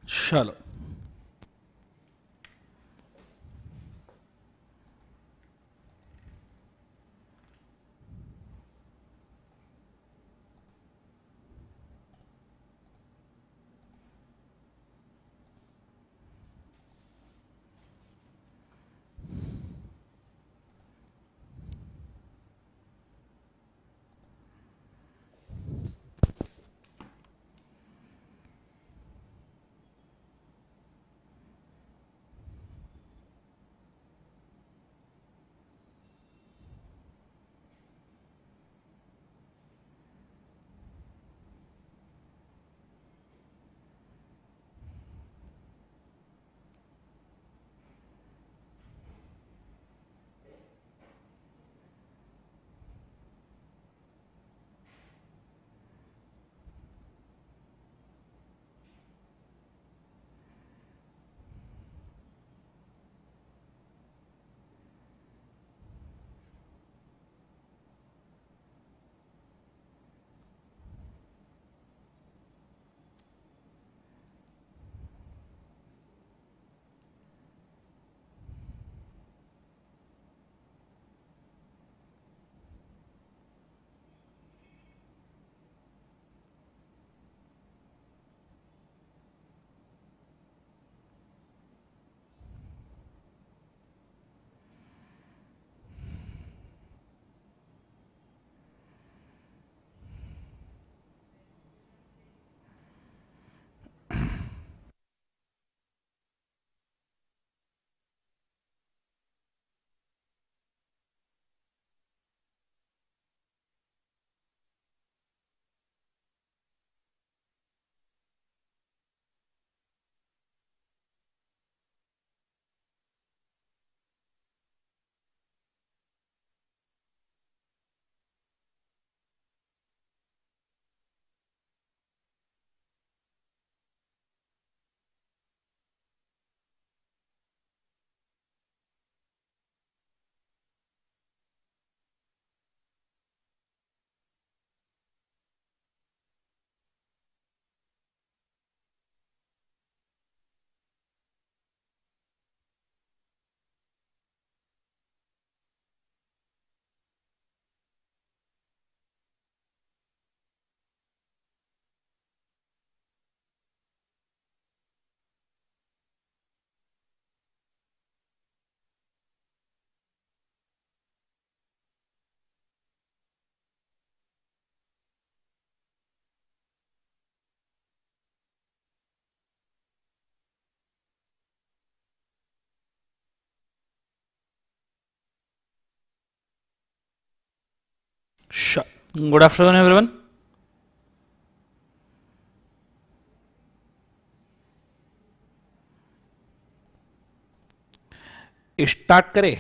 चलो good afternoon everyone. Start करें।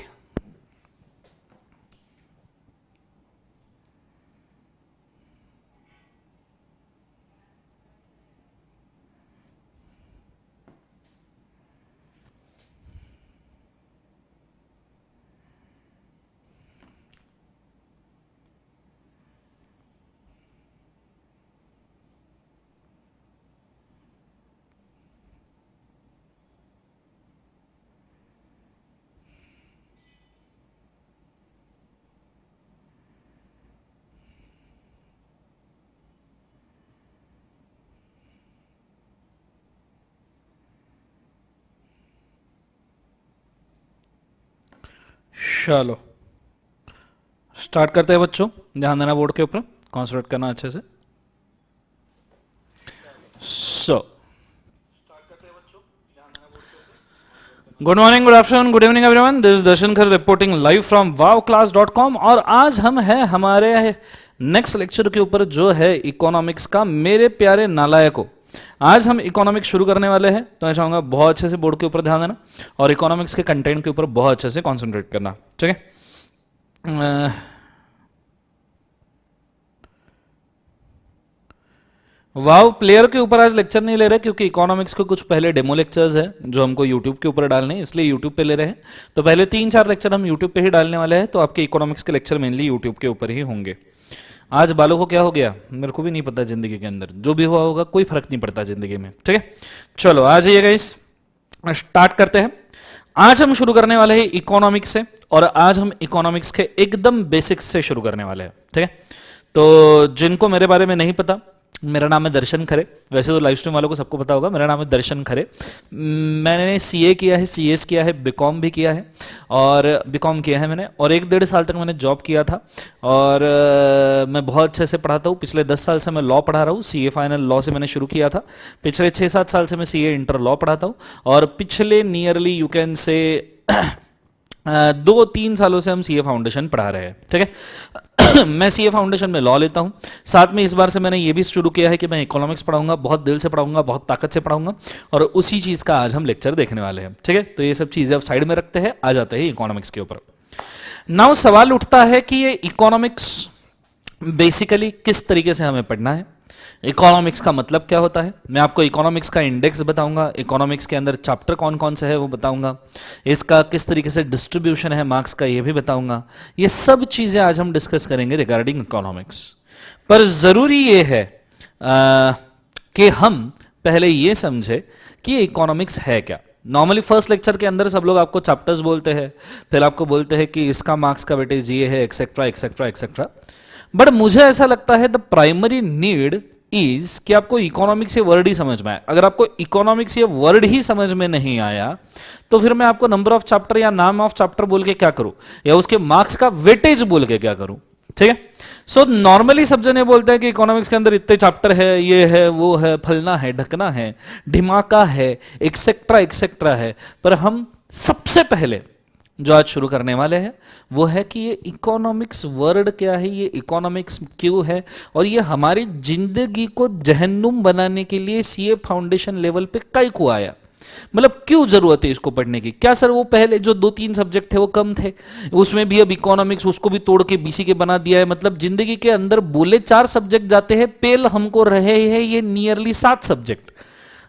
चलो स्टार्ट करते हैं बच्चों। ध्यान देना बोर्ड के ऊपर, कॉन्सेंट्रेट करना अच्छे से। Good morning, good afternoon, good evening everyone. This is Darshan Khar reporting live from wowclass.com। और आज हम हैं हमारे नेक्स्ट लेक्चर के ऊपर जो है इकोनॉमिक्स का। मेरे प्यारे नालायकों, आज हम इकोनॉमिक्स शुरू करने वाले हैं, तो मैं चाहूंगा बहुत अच्छे से बोर्ड के ऊपर ध्यान देना और इकोनॉमिक्स के कंटेंट के ऊपर बहुत अच्छे से कॉन्सेंट्रेट करना, ठीक है। अ, वाव प्लेयर के ऊपर आज लेक्चर नहीं ले रहे क्योंकि इकोनॉमिक्स के कुछ पहले डेमो लेक्चर्स हैं जो हमको यूट्यूब के ऊपर डालने हैं, इसलिए यूट्यूब पे ले रहे हैं। तो पहले 3-4 लेक्चर हम यूट्यूब पे ही डालने वाले हैं, तो आपके इकोनॉमिक्स के लेक्चर मेनली यूट्यूब के ऊपर ही होंगे। आज बालों को क्या हो गया मेरे को भी नहीं पता, जिंदगी के अंदर जो भी हुआ होगा कोई फर्क नहीं पड़ता जिंदगी में, ठीक है। चलो आ जाइएगा, इस स्टार्ट करते हैं। आज हम शुरू करने वाले हैं इकोनॉमिक्स से, और आज हम इकोनॉमिक्स के एकदम बेसिक्स से शुरू करने वाले हैं, ठीक है। तो जिनको मेरे बारे में नहीं पता, मेरा नाम है दर्शन खरे। वैसे तो लाइव स्ट्रीम वालों को सबको पता होगा, मेरा नाम है दर्शन खरे। मैंने सीए किया है, सीएस किया है, बीकॉम भी किया है, और बीकॉम किया है मैंने, और 1-1.5 साल तक मैंने जॉब किया था। और मैं बहुत अच्छे से पढ़ाता हूँ। पिछले 10 साल से मैं लॉ पढ़ा रहा हूँ। सीए फाइनल लॉ से मैंने शुरू किया था। पिछले 6-7 साल से मैं सीए इंटर लॉ पढ़ाता हूँ, और पिछले नियरली यू कैन से 2-3 सालों से हम सीए फाउंडेशन पढ़ा रहे हैं, ठीक है। मैं सीए फाउंडेशन में लॉ लेता हूं। साथ में इस बार से मैंने ये भी शुरू किया है कि मैं इकोनॉमिक्स पढ़ाऊंगा, बहुत दिल से पढ़ाऊंगा, बहुत ताकत से पढ़ाऊंगा, और उसी चीज का आज हम लेक्चर देखने वाले हैं, ठीक है। तो ये सब चीजें अब साइड में रखते हैं, आ जाते हैं इकोनॉमिक्स के ऊपर। नाउ सवाल उठता है कि ये इकोनॉमिक्स बेसिकली किस तरीके से हमें पढ़ना है, इकोनॉमिक्स का मतलब क्या होता है। मैं आपको इकोनॉमिक्स का इंडेक्स बताऊंगा, इकोनॉमिक्स के अंदर चैप्टर कौन कौन से है वो बताऊंगा, इसका किस तरीके से डिस्ट्रीब्यूशन है मार्क्स का ये भी बताऊंगा। ये सब चीजें आज हम डिस्कस करेंगे रिगार्डिंग इकोनॉमिक्स। पर जरूरी ये है कि हम पहले ये समझे कि इकोनॉमिक्स है क्या। नॉर्मली फर्स्ट लेक्चर के अंदर सब लोग आपको चैप्टर्स बोलते हैं, फिर आपको बोलते हैं कि इसका मार्क्स का वेटेज ये है, एक्सेट्रा एक्सेट्रा एक्सेट्रा। बट मुझे ऐसा लगता है द प्राइमरी नीड इज कि आपको इकोनॉमिक्स ये वर्ड ही समझ में आए। अगर आपको इकोनॉमिक्स ये वर्ड ही समझ में नहीं आया तो फिर मैं आपको नंबर ऑफ चैप्टर या नाम ऑफ चैप्टर बोल के क्या करूं, या उसके मार्क्स का वेटेज बोल के क्या करूं, ठीक है। सो नॉर्मली सब जने बोलते हैं कि इकोनॉमिक्स के अंदर इतने चैप्टर है, ये है, वो है, फलना है, ढकना है, ढिमाका है, एक्सेट्रा एक्सेट्रा है। पर हम सबसे पहले जो आज शुरू करने वाले हैं वो है कि ये इकोनॉमिक्स वर्ड क्या है, ये इकोनॉमिक्स क्यों है, और ये हमारी जिंदगी को जहन्नुम बनाने के लिए सीए फाउंडेशन लेवल पे काहे को आया, मतलब क्यों जरूरत है इसको पढ़ने की। क्या सर वो पहले जो 2-3 सब्जेक्ट थे वो कम थे, उसमें भी अब इकोनॉमिक्स उसको भी तोड़ के बीसी के बना दिया है। मतलब जिंदगी के अंदर बोले 4 सब्जेक्ट जाते हैं, पेल हमको रहे हैं ये नियरली 7 सब्जेक्ट।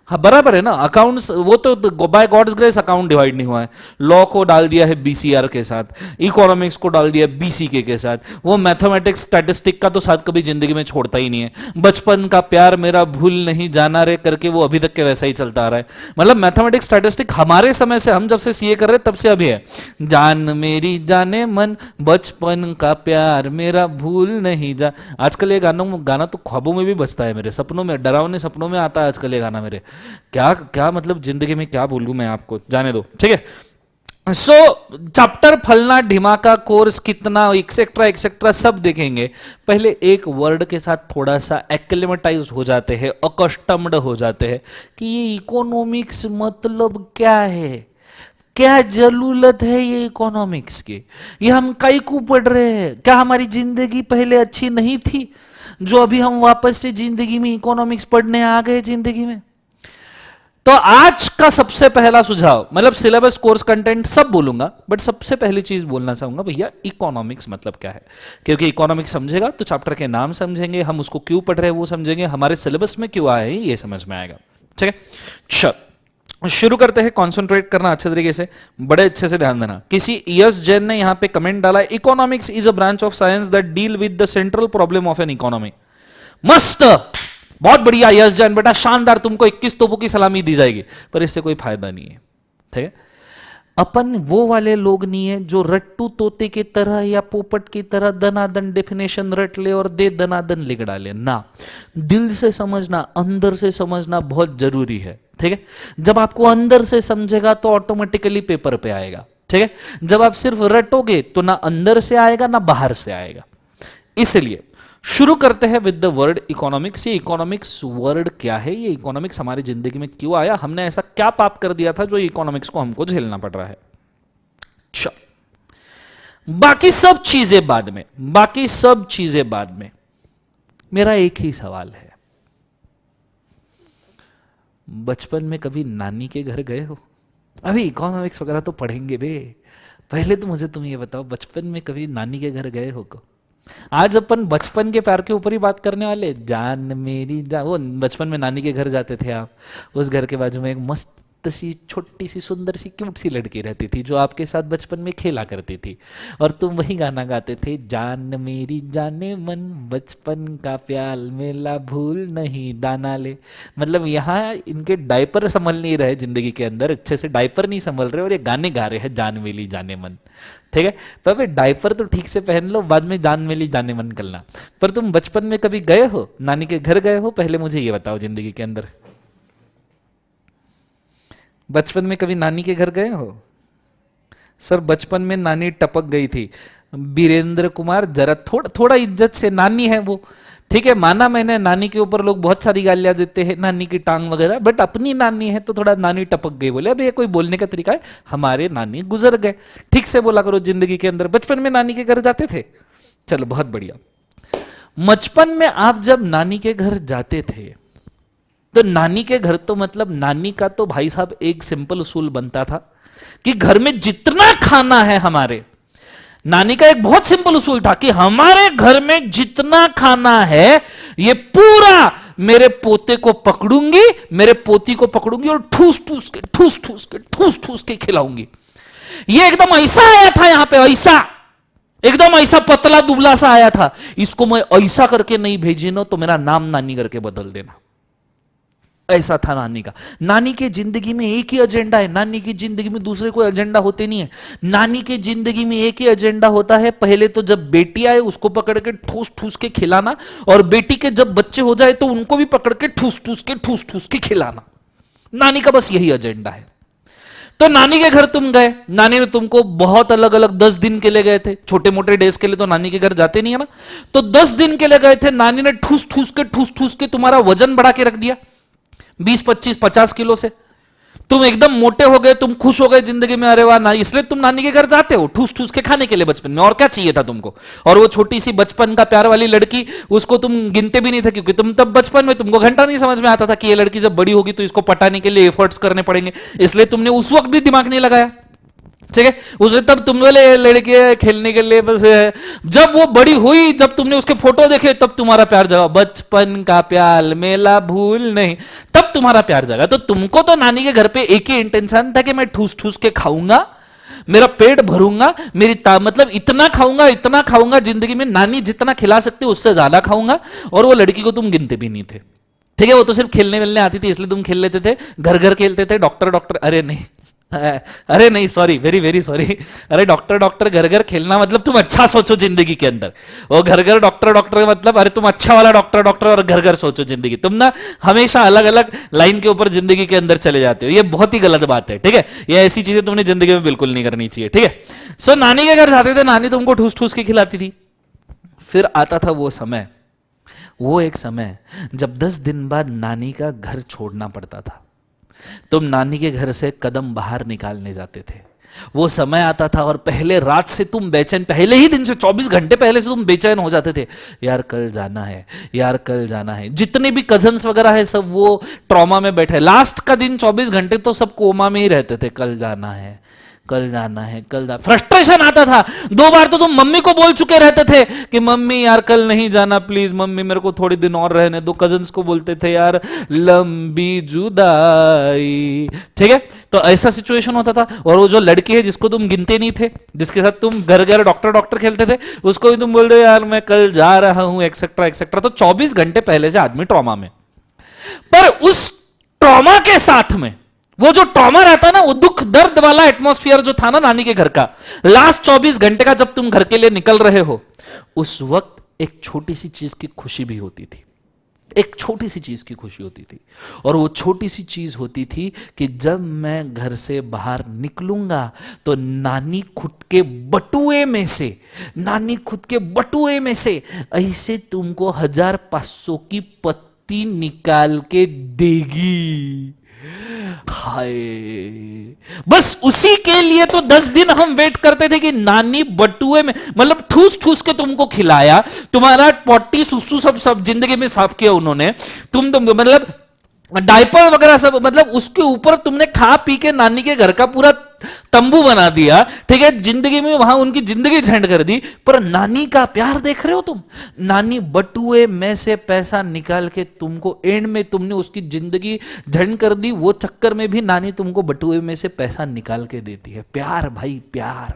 हाँ बराबर है ना। अकाउंट्स वो तो by God's grace account divide नहीं हुआ है, लॉ को डाल दिया है बीसीआर के साथ, इकोनॉमिक्स को डाल दिया बीसीके के साथ, वो मैथमेटिक्स स्टैटिस्टिक का तो साथ कभी जिंदगी में छोड़ता ही नहीं है। बचपन का प्यार मेरा भूल नहीं जाना रे करके वो अभी तक के वैसा ही चलता आ रहा है। मतलब मैथमेटिक्स स्टैटिस्टिक हमारे समय से, हम जब से सीए कर रहे तब से अभी है। जान मेरी जाने मन, बचपन का प्यार मेरा भूल नहीं जा। आजकल ये गाना तो ख्वाबों में भी बजता है, मेरे सपनों में, डरावने सपनों में आता है आजकल ये गाना मेरे। क्या क्या मतलब जिंदगी में क्या बोलूं मैं आपको, जाने दो, ठीक है। सो चैप्टर फलना ढिमाका कोर्स कितना एक्सेट्रा एक्सेट्रा सब देखेंगे। पहले एक वर्ड के साथ थोड़ा सा एक्लेमेटाइज हो जाते हैं, अकस्टम्ड हो जाते हैं कि ये इकोनॉमिक्स मतलब क्या है, क्या जरूरत है ये इकोनॉमिक्स की, ये हम काहे को पढ़ रहे हैं, क्या हमारी जिंदगी पहले अच्छी नहीं थी जो अभी हम वापस से जिंदगी में इकोनॉमिक्स पढ़ने आ गए जिंदगी में। तो आज का सबसे पहला सुझाव, मतलब सिलेबस कोर्स कंटेंट सब बोलूंगा, बट सबसे पहली चीज बोलना चाहूंगा भैया इकोनॉमिक्स मतलब क्या है। क्योंकि इकोनॉमिक्स समझेगा तो चैप्टर के नाम समझेंगे, हम उसको क्यों पढ़ रहे हैं वो समझेंगे, हमारे सिलेबस में क्यों आए ये समझ में आएगा, ठीक है। चल शुरू करते हैं। कॉन्सेंट्रेट करना अच्छे तरीके से, बड़े अच्छे से ध्यान देना। किसी यस जैन ने यहां पे कमेंट डाला, economics is a branch of science that deal with the central problem of an economy. मस्त, बहुत बढ़िया यस जैन बेटा, शानदार, तुमको 21 तोपों की सलामी दी जाएगी, पर इससे कोई फायदा नहीं है, ठीक है। अपन वो वाले लोग नहीं है जो रट्टू तोते की तरह या पोपट की तरह दनादन डेफिनेशन रट ले और दे दनादन लिख डाले ना। दिल से समझना, अंदर से समझना बहुत जरूरी है, ठीक है। जब आपको अंदर से समझेगा तो ऑटोमेटिकली पेपर पे आएगा, ठीक है। जब आप सिर्फ रटोगे तो ना अंदर से आएगा ना बाहर से आएगा। इसलिए शुरू करते हैं विद द वर्ड इकोनॉमिक्स। ये इकोनॉमिक्स वर्ड क्या है, ये इकोनॉमिक्स हमारी जिंदगी में क्यों आया, हमने ऐसा क्या पाप कर दिया था जो इकोनॉमिक्स को हमको झेलना पड़ रहा है। अच्छा, बाकी सब चीजें बाद में, बाकी सब चीजें बाद में। मेरा एक ही सवाल है, बचपन में कभी नानी के घर गए हो? अभी इकोनॉमिक्स वगैरह तो पढ़ेंगे बे, पहले तो मुझे तुम ये बताओ, बचपन में कभी नानी के घर गए हो को? आज अपन बचपन के प्यार के ऊपर ही बात करने वाले। जान मेरी जान, वो बचपन में नानी के घर जाते थे आप, उस घर के बाजू में एक मस्त सी छोटी सी सुंदर सी क्यूट सी लड़की रहती थी जो आपके साथ बचपन में खेला करती थी, और तुम वही गाना गाते थे, जान मेरी जाने मन बचपन का प्याल मेला भूल नहीं दाना ले। मतलब यहाँ इनके डायपर संभल नहीं रहे जिंदगी के अंदर, अच्छे से डायपर नहीं संभल रहे और ये गाने गा रहे हैं जान मेरी जाने मन। ठीक है, तो अबे डायपर तो ठीक से पहन लो, बाद में जान मेरी जाने मन करना। पर तुम बचपन में कभी गए हो, नानी के घर गए हो? पहले मुझे ये बताओ, जिंदगी के अंदर बचपन में कभी नानी के घर गए हो? सर बचपन में नानी टपक गई थी। बीरेंद्र कुमार जरा थोड़ा थोड़ा इज्जत से, नानी है वो, ठीक है माना मैंने, नानी के ऊपर लोग बहुत सारी गालियां देते हैं, नानी की टांग वगैरह, बट अपनी नानी है तो थोड़ा नानी टपक गई बोले। अब ये कोई बोलने का तरीका है? हमारे नानी गुजर गए, ठीक से बोला करो जिंदगी के अंदर। बचपन में नानी के घर जाते थे, चलो बहुत बढ़िया। बचपन में आप जब नानी के घर जाते थे तो नानी के घर तो मतलब नानी का तो भाई साहब एक सिंपल उसूल बनता था कि घर में जितना खाना है, हमारे नानी का एक बहुत सिंपल उसूल था कि हमारे घर में जितना खाना है ये पूरा मेरे पोते को पकड़ूंगी, मेरे पोती को पकड़ूंगी और ठूस ठूस के खिलाऊंगी। ये एकदम ऐसा आया था यहां पे, ऐसा एकदम ऐसा पतला दुबला सा आया था, इसको मैं ऐसा करके नहीं भेजी ना तो मेरा नाम नानी करके बदल देना। ऐसा था नानी का। नानी के जिंदगी में एक ही एजेंडा है, नानी की जिंदगी में दूसरे कोई एजेंडा होते नहीं है। नानी के जिंदगी में एक ही एजेंडा होता है, पहले तो जब बेटी आए उसको पकड़ के ठूस के खिलाना, और बेटी के जब बच्चे हो जाए तो उनको भी पकड़ के ठूस के खिलाना। नानी का बस यही एजेंडा है। तो नानी के घर तुम गए, नानी ने तुमको बहुत अलग अलग 10 दिन के लिए गए थे, छोटे मोटे डेज के लिए तो नानी के घर जाते नहीं है ना, तो 10 दिन के लिए गए थे, नानी ने ठूस के तुम्हारा वजन बढ़ा के रख दिया 20, 25, 50 किलो से। तुम एकदम मोटे हो गए, तुम खुश हो गए जिंदगी में, अरे वाह नानी, इसलिए तुम नानी के घर जाते हो ठूस के खाने के लिए बचपन में, और क्या चाहिए था तुमको। और वो छोटी सी बचपन का प्यार वाली लड़की, उसको तुम गिनते भी नहीं थे, क्योंकि तुम तब बचपन में तुमको घंटा नहीं समझ में आता था कि ये लड़की जब बड़ी होगी तो इसको पटाने के लिए एफर्ट्स करने पड़ेंगे, इसलिए तुमने उस वक्त भी दिमाग नहीं लगाया। ठीक है, उसे तब तुम वाले लड़के खेलने के लिए बस, जब वो बड़ी हुई, जब तुमने उसके फोटो देखे तब तुम्हारा प्यार जगा, बचपन का प्यार मेला भूल नहीं, तब तुम्हारा प्यार जगा। तो तुमको तो नानी के घर पे एक ही इंटेंशन था कि मैं ठूस के खाऊंगा, मेरा पेट भरूंगा, मेरी मतलब इतना खाऊंगा जिंदगी में, नानी जितना खिला सकती उससे ज्यादा खाऊंगा। और वो लड़की को तुम गिनते भी नहीं थे, ठीक है, वो तो सिर्फ खेलने मिलने आती थी इसलिए तुम खेल लेते थे, घर खेलते थे, डॉक्टर अरे नहीं सॉरी, वेरी सॉरी, अरे डॉक्टर घर खेलना मतलब तुम अच्छा सोचो जिंदगी के अंदर, वो घर डॉक्टर मतलब अरे तुम अच्छा वाला डॉक्टर और घर सोचो जिंदगी। तुम ना हमेशा अलग अलग लाइन के ऊपर जिंदगी के अंदर चले जाते हो, ये बहुत ही गलत बात है। ठीक है, ये ऐसी चीजें तुमने जिंदगी में बिल्कुल नहीं करनी चाहिए। ठीक है, सो नानी के घर जाते थे, नानी तुमको ठूस के खिलाती थी। फिर आता था वो एक समय जब 10 दिन बाद नानी का घर छोड़ना पड़ता था, तुम नानी के घर से कदम बाहर निकालने जाते थे। वो समय आता था और पहले रात से तुम बेचैन, पहले ही दिन से 24 घंटे पहले से तुम बेचैन हो जाते थे, यार कल जाना है, यार कल जाना है। जितने भी कजन्स वगैरह है सब वो ट्रॉमा में बैठे, लास्ट का दिन 24 घंटे तो सब कोमा में ही रहते थे, कल जाना है, कल जाना है, कल जाना। फ्रस्ट्रेशन आता था। 2 बार तो तुम मम्मी को बोल चुके रहते थे कि मम्मी यार कल नहीं जाना प्लीज, मम्मी मेरे को थोड़ी दिन और रहने दो। कजन्स को बोलते थे यार लंबी जुदाई। ठीक है, तो ऐसा सिचुएशन होता था। और वो जो लड़की है जिसको तुम गिनते नहीं थे, जिसके साथ तुम घर डॉक्टर खेलते थे, उसको भी तुम बोल दो यार मैं कल जा रहा हूं एक्सेट्रा। तो 24 घंटे पहले से आदमी ट्रॉमा में। पर उस ट्रॉमा के साथ में वो जो ट्रॉमा रहता ना, वो दुख दर्द वाला एटमॉस्फेयर जो था ना नानी के घर का, लास्ट 24 घंटे का जब तुम घर के लिए निकल रहे हो, उस वक्त एक छोटी सी चीज की खुशी भी होती थी, एक छोटी सी चीज की खुशी होती थी। और वो छोटी सी चीज होती थी कि जब मैं घर से बाहर निकलूंगा तो नानी खुद के बटुए में से ऐसे तुमको 1500 की पत्ती निकाल के देगी। हाय, बस उसी के लिए तो 10 दिन हम वेट करते थे कि नानी बटुए में, मतलब ठूस के तुमको खिलाया, तुम्हारा पॉटी सुसु सब जिंदगी में साफ किया उन्होंने, तुम मतलब डायपर वगैरह सब, मतलब उसके ऊपर तुमने खा पी के नानी के घर का पूरा तंबू बना दिया, ठीक है, जिंदगी में वहां उनकी जिंदगी झंड कर दी, पर नानी का प्यार देख रहे हो तुम। नानी बटुए में से पैसा निकाल के तुमको, एंड में तुमने उसकी जिंदगी झंड कर दी, वो चक्कर में भी नानी तुमको बटुए में से पैसा निकाल के देती है। प्यार भाई, प्यार।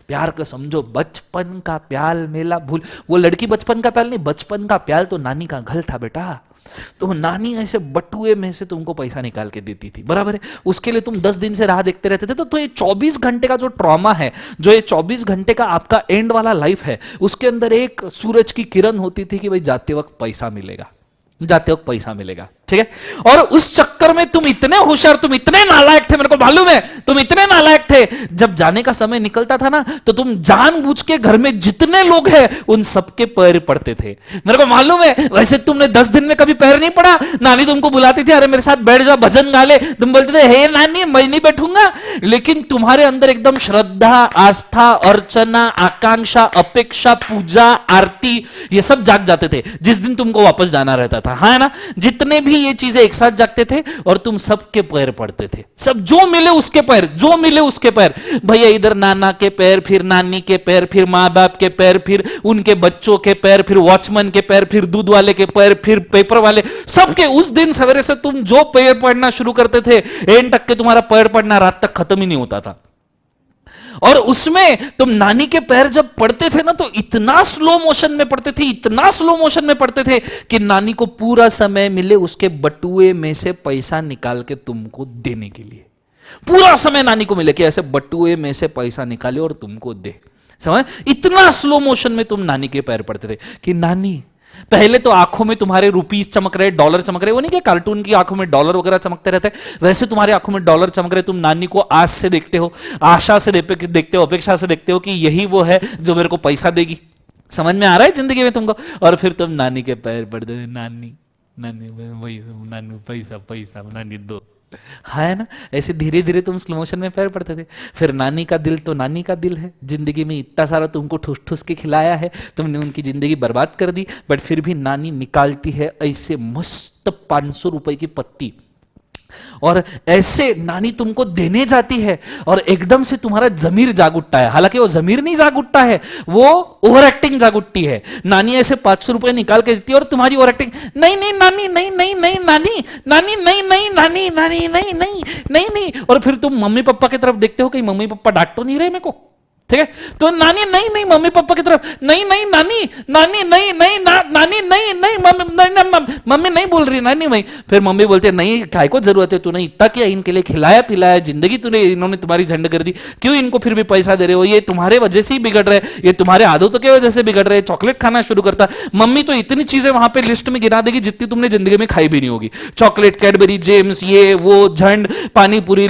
प्यार को समझो, बचपन का प्यार मेला भूल, वो लड़की बचपन का प्यार नहीं, बचपन का प्यार तो नानी का घर था बेटा। तो नानी ऐसे बटुए में से तुमको पैसा निकाल के देती थी, बराबर है। उसके लिए तुम 10 दिन से राह देखते रहते थे। तो ये 24 घंटे का जो ट्रॉमा है, जो ये 24 घंटे का आपका एंड वाला लाइफ है, उसके अंदर एक सूरज की किरण होती थी कि भाई जाते वक्त पैसा मिलेगा, जाते वक्त पैसा मिलेगा, ठीक है। और उस चक्कर में तुम इतने होशियार, तुम इतने नालायक थे, मेरे को मालूम है तुम इतने नालायक थे, जब जाने का समय निकलता था ना, तो तुम जानबूझ के घर में जितने लोग हैं उन सबके पैर पड़ते थे, मेरे को मालूम है। वैसे तुमने 10 दिन में कभी पैर नहीं पड़ा। नानी तुमको बुलाती थी, अरे मेरे साथ बैठ जा, भजन गा ले, तुम बोलते थे हे नानी मैं नहीं बैठूंगा। लेकिन तुम्हारे अंदर एकदम श्रद्धा, आस्था, अर्चना, आकांक्षा, अपेक्षा, पूजा, आरती, ये सब जाग जाते थे जिस दिन तुमको वापस जाना रहता था, हाँ ना। जितने भी ये चीजें एक साथ जागते थे और तुम सबके पैर पड़ते थे, सब जो मिले उसके पैर, जो मिले उसके पैर। भैया इधर नाना के पैर, फिर नानी के पैर, फिर माँ बाप के पैर, फिर उनके बच्चों के पैर, फिर वॉचमैन के पैर, फिर दूध वाले के पैर, फिर पेपर वाले, सबके। उस दिन सवेरे से तुम जो पैर पड़ना शुरू करते थे, एंड तक के तुम्हारा पैर पड़ना रात तक खत्म ही नहीं होता था। और उसमें तुम नानी के पैर जब पड़ते थे ना, तो इतना स्लो मोशन में पड़ते थे, इतना स्लो मोशन में पड़ते थे कि नानी को पूरा समय मिले उसके बटुए में से पैसा निकाल के तुमको देने के लिए, पूरा समय नानी को मिले कि ऐसे बटुए में से पैसा निकाले और तुमको दे। समझ, इतना स्लो मोशन में तुम नानी के पैर पड़ते थे कि नानी, पहले तो आंखों में तुम्हारे रुपीस चमक रहे, डॉलर चमक रहे, वो नहीं क्या कार्टून की आंखों में डॉलर वगैरह चमकते रहते हैं, वैसे तुम्हारे आंखों में डॉलर चमक रहे। तुम नानी को आस से देखते हो, आशा से देखते हो, अपेक्षा से देखते हो कि यही वो है जो मेरे को पैसा देगी। समझ में आ रहा है जिंदगी में तुमको। और फिर तुम नानी के पैर पड़ते, नानी नानी वही, नानी पैसा पैसा, नानी दो, है ना। ऐसे धीरे धीरे तुम स्लो मोशन में पैर पड़ते थे। फिर नानी का दिल तो नानी का दिल है, जिंदगी में इतना सारा तुमको ठुस ठुस के खिलाया है, तुमने उनकी जिंदगी बर्बाद कर दी, बट फिर भी नानी निकालती है ऐसे मस्त 500 रुपए की पत्ती, और ऐसे नानी तुमको देने जाती है, और एकदम से तुम्हारा जमीर जाग उठता है। हालांकि वो जमीर नहीं जाग उठता है, वो ओवर एक्टिंग जाग उठती है। नानी ऐसे 500 रुपए निकाल के देती है और तुम्हारी ओवर एक्टिंग, नहीं नहीं नानी, नहीं नहीं नहीं नानी, नानी नहीं नहीं नानी, नानी नहीं नहीं नहीं नहीं। और फिर तुम मम्मी पापा की तरफ देखते हो कि मम्मी पापा डांट तो नहीं रहे मेरे को, ठीक है। तो नानी नहीं नहीं, मम्मी पापा की तरफ नहीं नहीं नानी, नानी नहीं नहीं नानी नहीं नहीं, मम्मी नहीं बोल रही, नानी नहीं। फिर मम्मी बोलते नहीं, काय को जरूरत है, तूने इतना किया, इनके लिए खिलाया पिलाया, जिंदगी तूने, इन्होंने तुम्हारी झंड कर दी, क्यों इनको फिर भी पैसा दे रहे हो, ये तुम्हारे वजह से ही बिगड़ रहे, ये तुम्हारे आदतों की वजह से बिगड़ रहे, चॉकलेट खाना शुरू करता। मम्मी तो इतनी चीजें वहां पे लिस्ट में गिरा देगी जितनी तुमने जिंदगी में खाई भी नहीं होगी, चॉकलेट, कैडबरी, जेम्स, ये वो, झंड, पानी पूरी,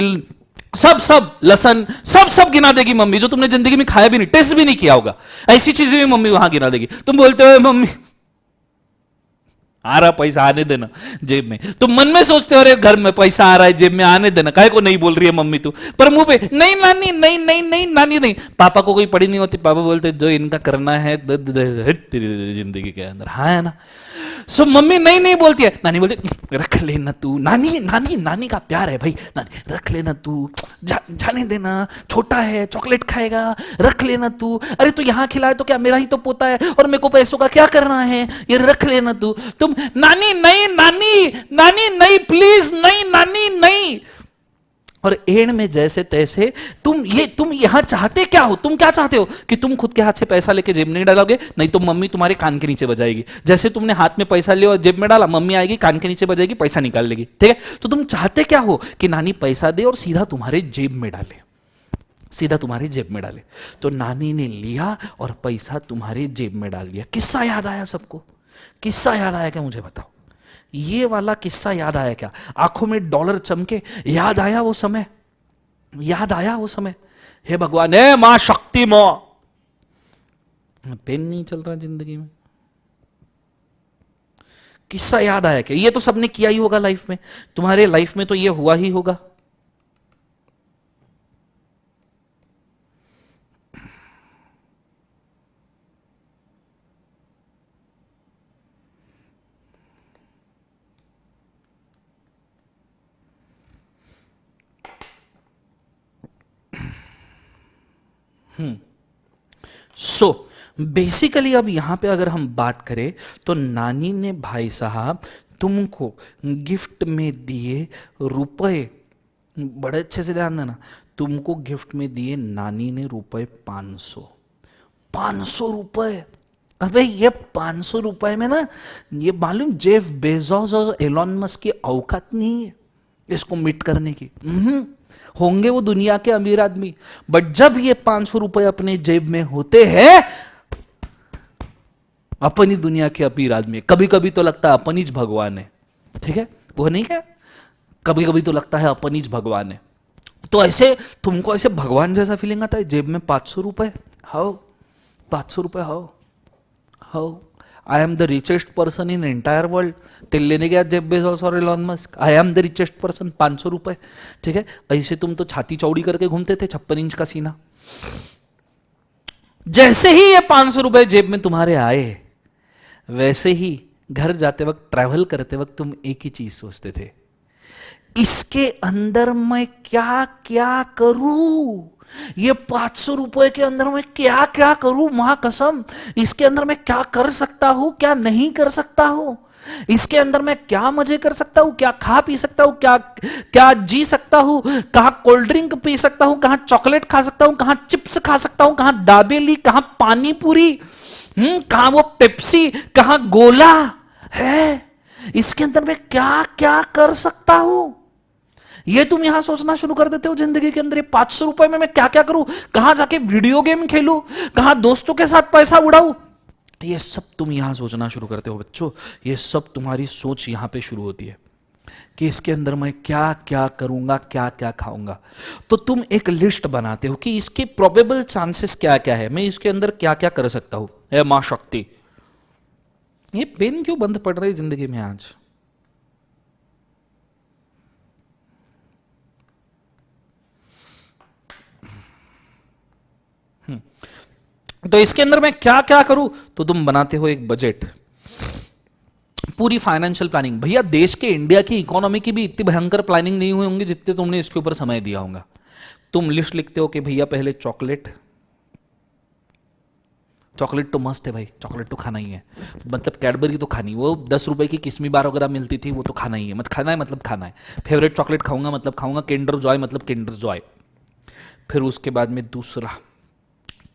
सब सब लसन, सब सब गिना देगी मम्मी, जो तुमने जिंदगी में खाया भी नहीं, टेस्ट भी नहीं किया होगा, ऐसी चीजें भी मम्मी वहां गिना देगी। तुम बोलते हो मम्मी आ रहा पैसा, आने देना जेब में, तुम मन में सोचते हो अरे घर में पैसा आ रहा है जेब में, आने देना, काहे को नहीं बोल रही है मम्मी तू, पर मुंह पे नहीं नानी नहीं नहीं नहीं नानी नहीं। पापा को कोई पड़ी नहीं होती, पापा बोलते जो इनका करना है तेरी जिंदगी के अंदर, हाँ है ना। सो मम्मी नहीं नहीं बोलती है, नानी बोलती रख लेना तू, नानी नानी नानी का प्यार है भाई, नानी रख लेना तू, जाने देना, छोटा है चॉकलेट खाएगा, रख लेना तू, अरे तू यहाँ खिलाए तो क्या, मेरा ही तो पोता है और मेरे को पैसों का क्या करना है, ये रख लेना तू। तुम नानी नहीं, नानी नानी नहीं, प्लीज नहीं नानी नहीं। और एंड में जैसे तैसे तुम यहां चाहते क्या हो, तुम क्या चाहते हो कि तुम खुद के हाथ से पैसा लेके जेब में नहीं डालोगे, नहीं तो मम्मी तुम्हारे कान के नीचे बजाएगी। जैसे तुमने हाथ में पैसा लिया और जेब में डाला, मम्मी आएगी कान के नीचे बजाएगी, पैसा निकाल लेगी, ठीक है। तो तुम चाहते क्या हो कि नानी पैसा दे और सीधा तुम्हारे जेब में डाले, सीधा तुम्हारी जेब में डाले। तो नानी ने लिया और पैसा तुम्हारे जेब में डाल दिया। किस्सा याद आया सबको, किस्सा याद आया क्या, मुझे बताओ, ये वाला किस्सा याद आया क्या, आंखों में डॉलर चमके, याद आया वो समय, याद आया वो समय। हे भगवान, हे मां शक्ति, मां, पेन नहीं चल रहा जिंदगी में, किस्सा याद आया क्या। ये तो सबने किया ही होगा लाइफ में, तुम्हारे लाइफ में तो ये हुआ ही होगा। सो बेसिकली अब यहां पे अगर हम बात करें तो नानी ने भाई साहब तुमको गिफ्ट में दिए रुपए, बड़े अच्छे से ध्यान देना, तुमको गिफ्ट में दिए नानी ने रुपए 500। 500 रुपए, अबे ये 500 रुपए में ना, ये मालूम जेफ बेजोस और एलॉन मस्क की औकात नहीं है इसको मीट करने की। होंगे वो दुनिया के अमीर आदमी, बट जब ये 500 रुपए अपने जेब में होते हैं, अपनी दुनिया के अमीर आदमी। कभी कभी तो लगता है अपन ही भगवान है, ठीक है, वो नहीं क्या, कभी कभी तो लगता है अपन ही भगवान है। तो ऐसे तुमको ऐसे भगवान जैसा फीलिंग आता है, जेब में 500 रुपए, हाउ 500 रुपए, how I am the richest person in entire world. तेल लेने गया जेफ बेजोस और Elon Musk, I am the richest person, 500 रुपए, ठीक है। ऐसे तुम तो छाती चौड़ी करके घूमते थे, 56 इंच का सीना। जैसे ही ये 500 रुपए जेब में तुम्हारे आए, वैसे ही घर जाते वक्त, ट्रैवल करते वक्त तुम एक ही चीज सोचते थे, इसके अंदर मैं क्या क्या करूं, ये 500 रुपए के अंदर मैं क्या क्या करूं, मां कसम, इसके अंदर मैं क्या कर सकता हूं, क्या नहीं कर सकता हूं, इसके अंदर मैं क्या मजे कर सकता हूं, क्या खा पी सकता हूं, क्या क्या जी सकता हूं, कहां कोल्ड ड्रिंक पी सकता हूं, कहां चॉकलेट खा सकता हूं, कहां चिप्स खा सकता हूं, कहां दाबेली, कहां पानी पूरी, कहां वो पेप्सी, कहां गोला है, इसके अंदर मैं क्या क्या कर सकता हूं। ये तुम यहां सोचना शुरू कर देते हो जिंदगी के अंदर, 500 रुपए में मैं क्या क्या करूं, कहां जाके वीडियो गेम खेलूं, कहां दोस्तों के साथ पैसा उड़ाऊं, ये सब तुम यहां सोचना शुरू करते हो बच्चों। ये सब तुम्हारी सोच यहां पे शुरू होती है कि इसके अंदर मैं क्या क्या करूंगा, क्या क्या खाऊंगा। तो तुम एक लिस्ट बनाते हो कि इसके प्रोबेबल चांसेस क्या क्या है, मैं इसके अंदर क्या क्या कर सकता हूं। ए मां शक्ति, ये पेन क्यों बंद पड़ रही जिंदगी में आज। तो इसके अंदर मैं क्या क्या करूं, तो तुम बनाते हो एक बजट, पूरी फाइनेंशियल प्लानिंग। भैया देश के, इंडिया की इकोनॉमी की भी इतनी भयंकर प्लानिंग नहीं हुई होंगी जितने तुमने इसके ऊपर समय दिया होगा। तुम लिस्ट लिखते हो कि भैया पहले चॉकलेट, चॉकलेट तो मस्त है भाई, चॉकलेट तो खाना ही है, मतलब कैडबरी तो खानी, वो 10 रुपए की किस्मी बार वगैरह मिलती थी, वो तो खाना ही है, मतलब खाना है, मतलब खाना है। फेवरेट चॉकलेट खाऊंगा मतलब खाऊंगा, किंडर जॉय मतलब किंडर जॉय। फिर उसके बाद में दूसरा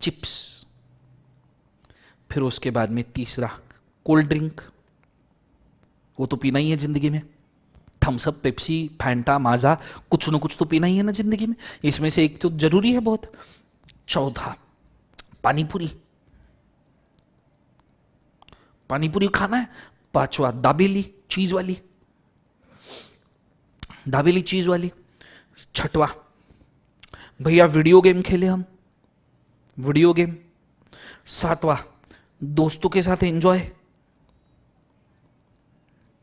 चिप्स, फिर उसके बाद में तीसरा कोल्ड ड्रिंक, वो तो पीना ही है जिंदगी में, थम्सअप, पेप्सी, फैंटा, माजा, कुछ ना कुछ तो पीना ही है ना जिंदगी में, इसमें से एक तो जरूरी है बहुत। चौथा पानीपुरी, पानीपुरी खाना है। पांचवा दाबेली, चीज वाली, दाबेली चीज वाली। छठवा भैया वीडियो गेम खेले हम, वीडियो गेम। सातवां दोस्तों के साथ एंजॉय,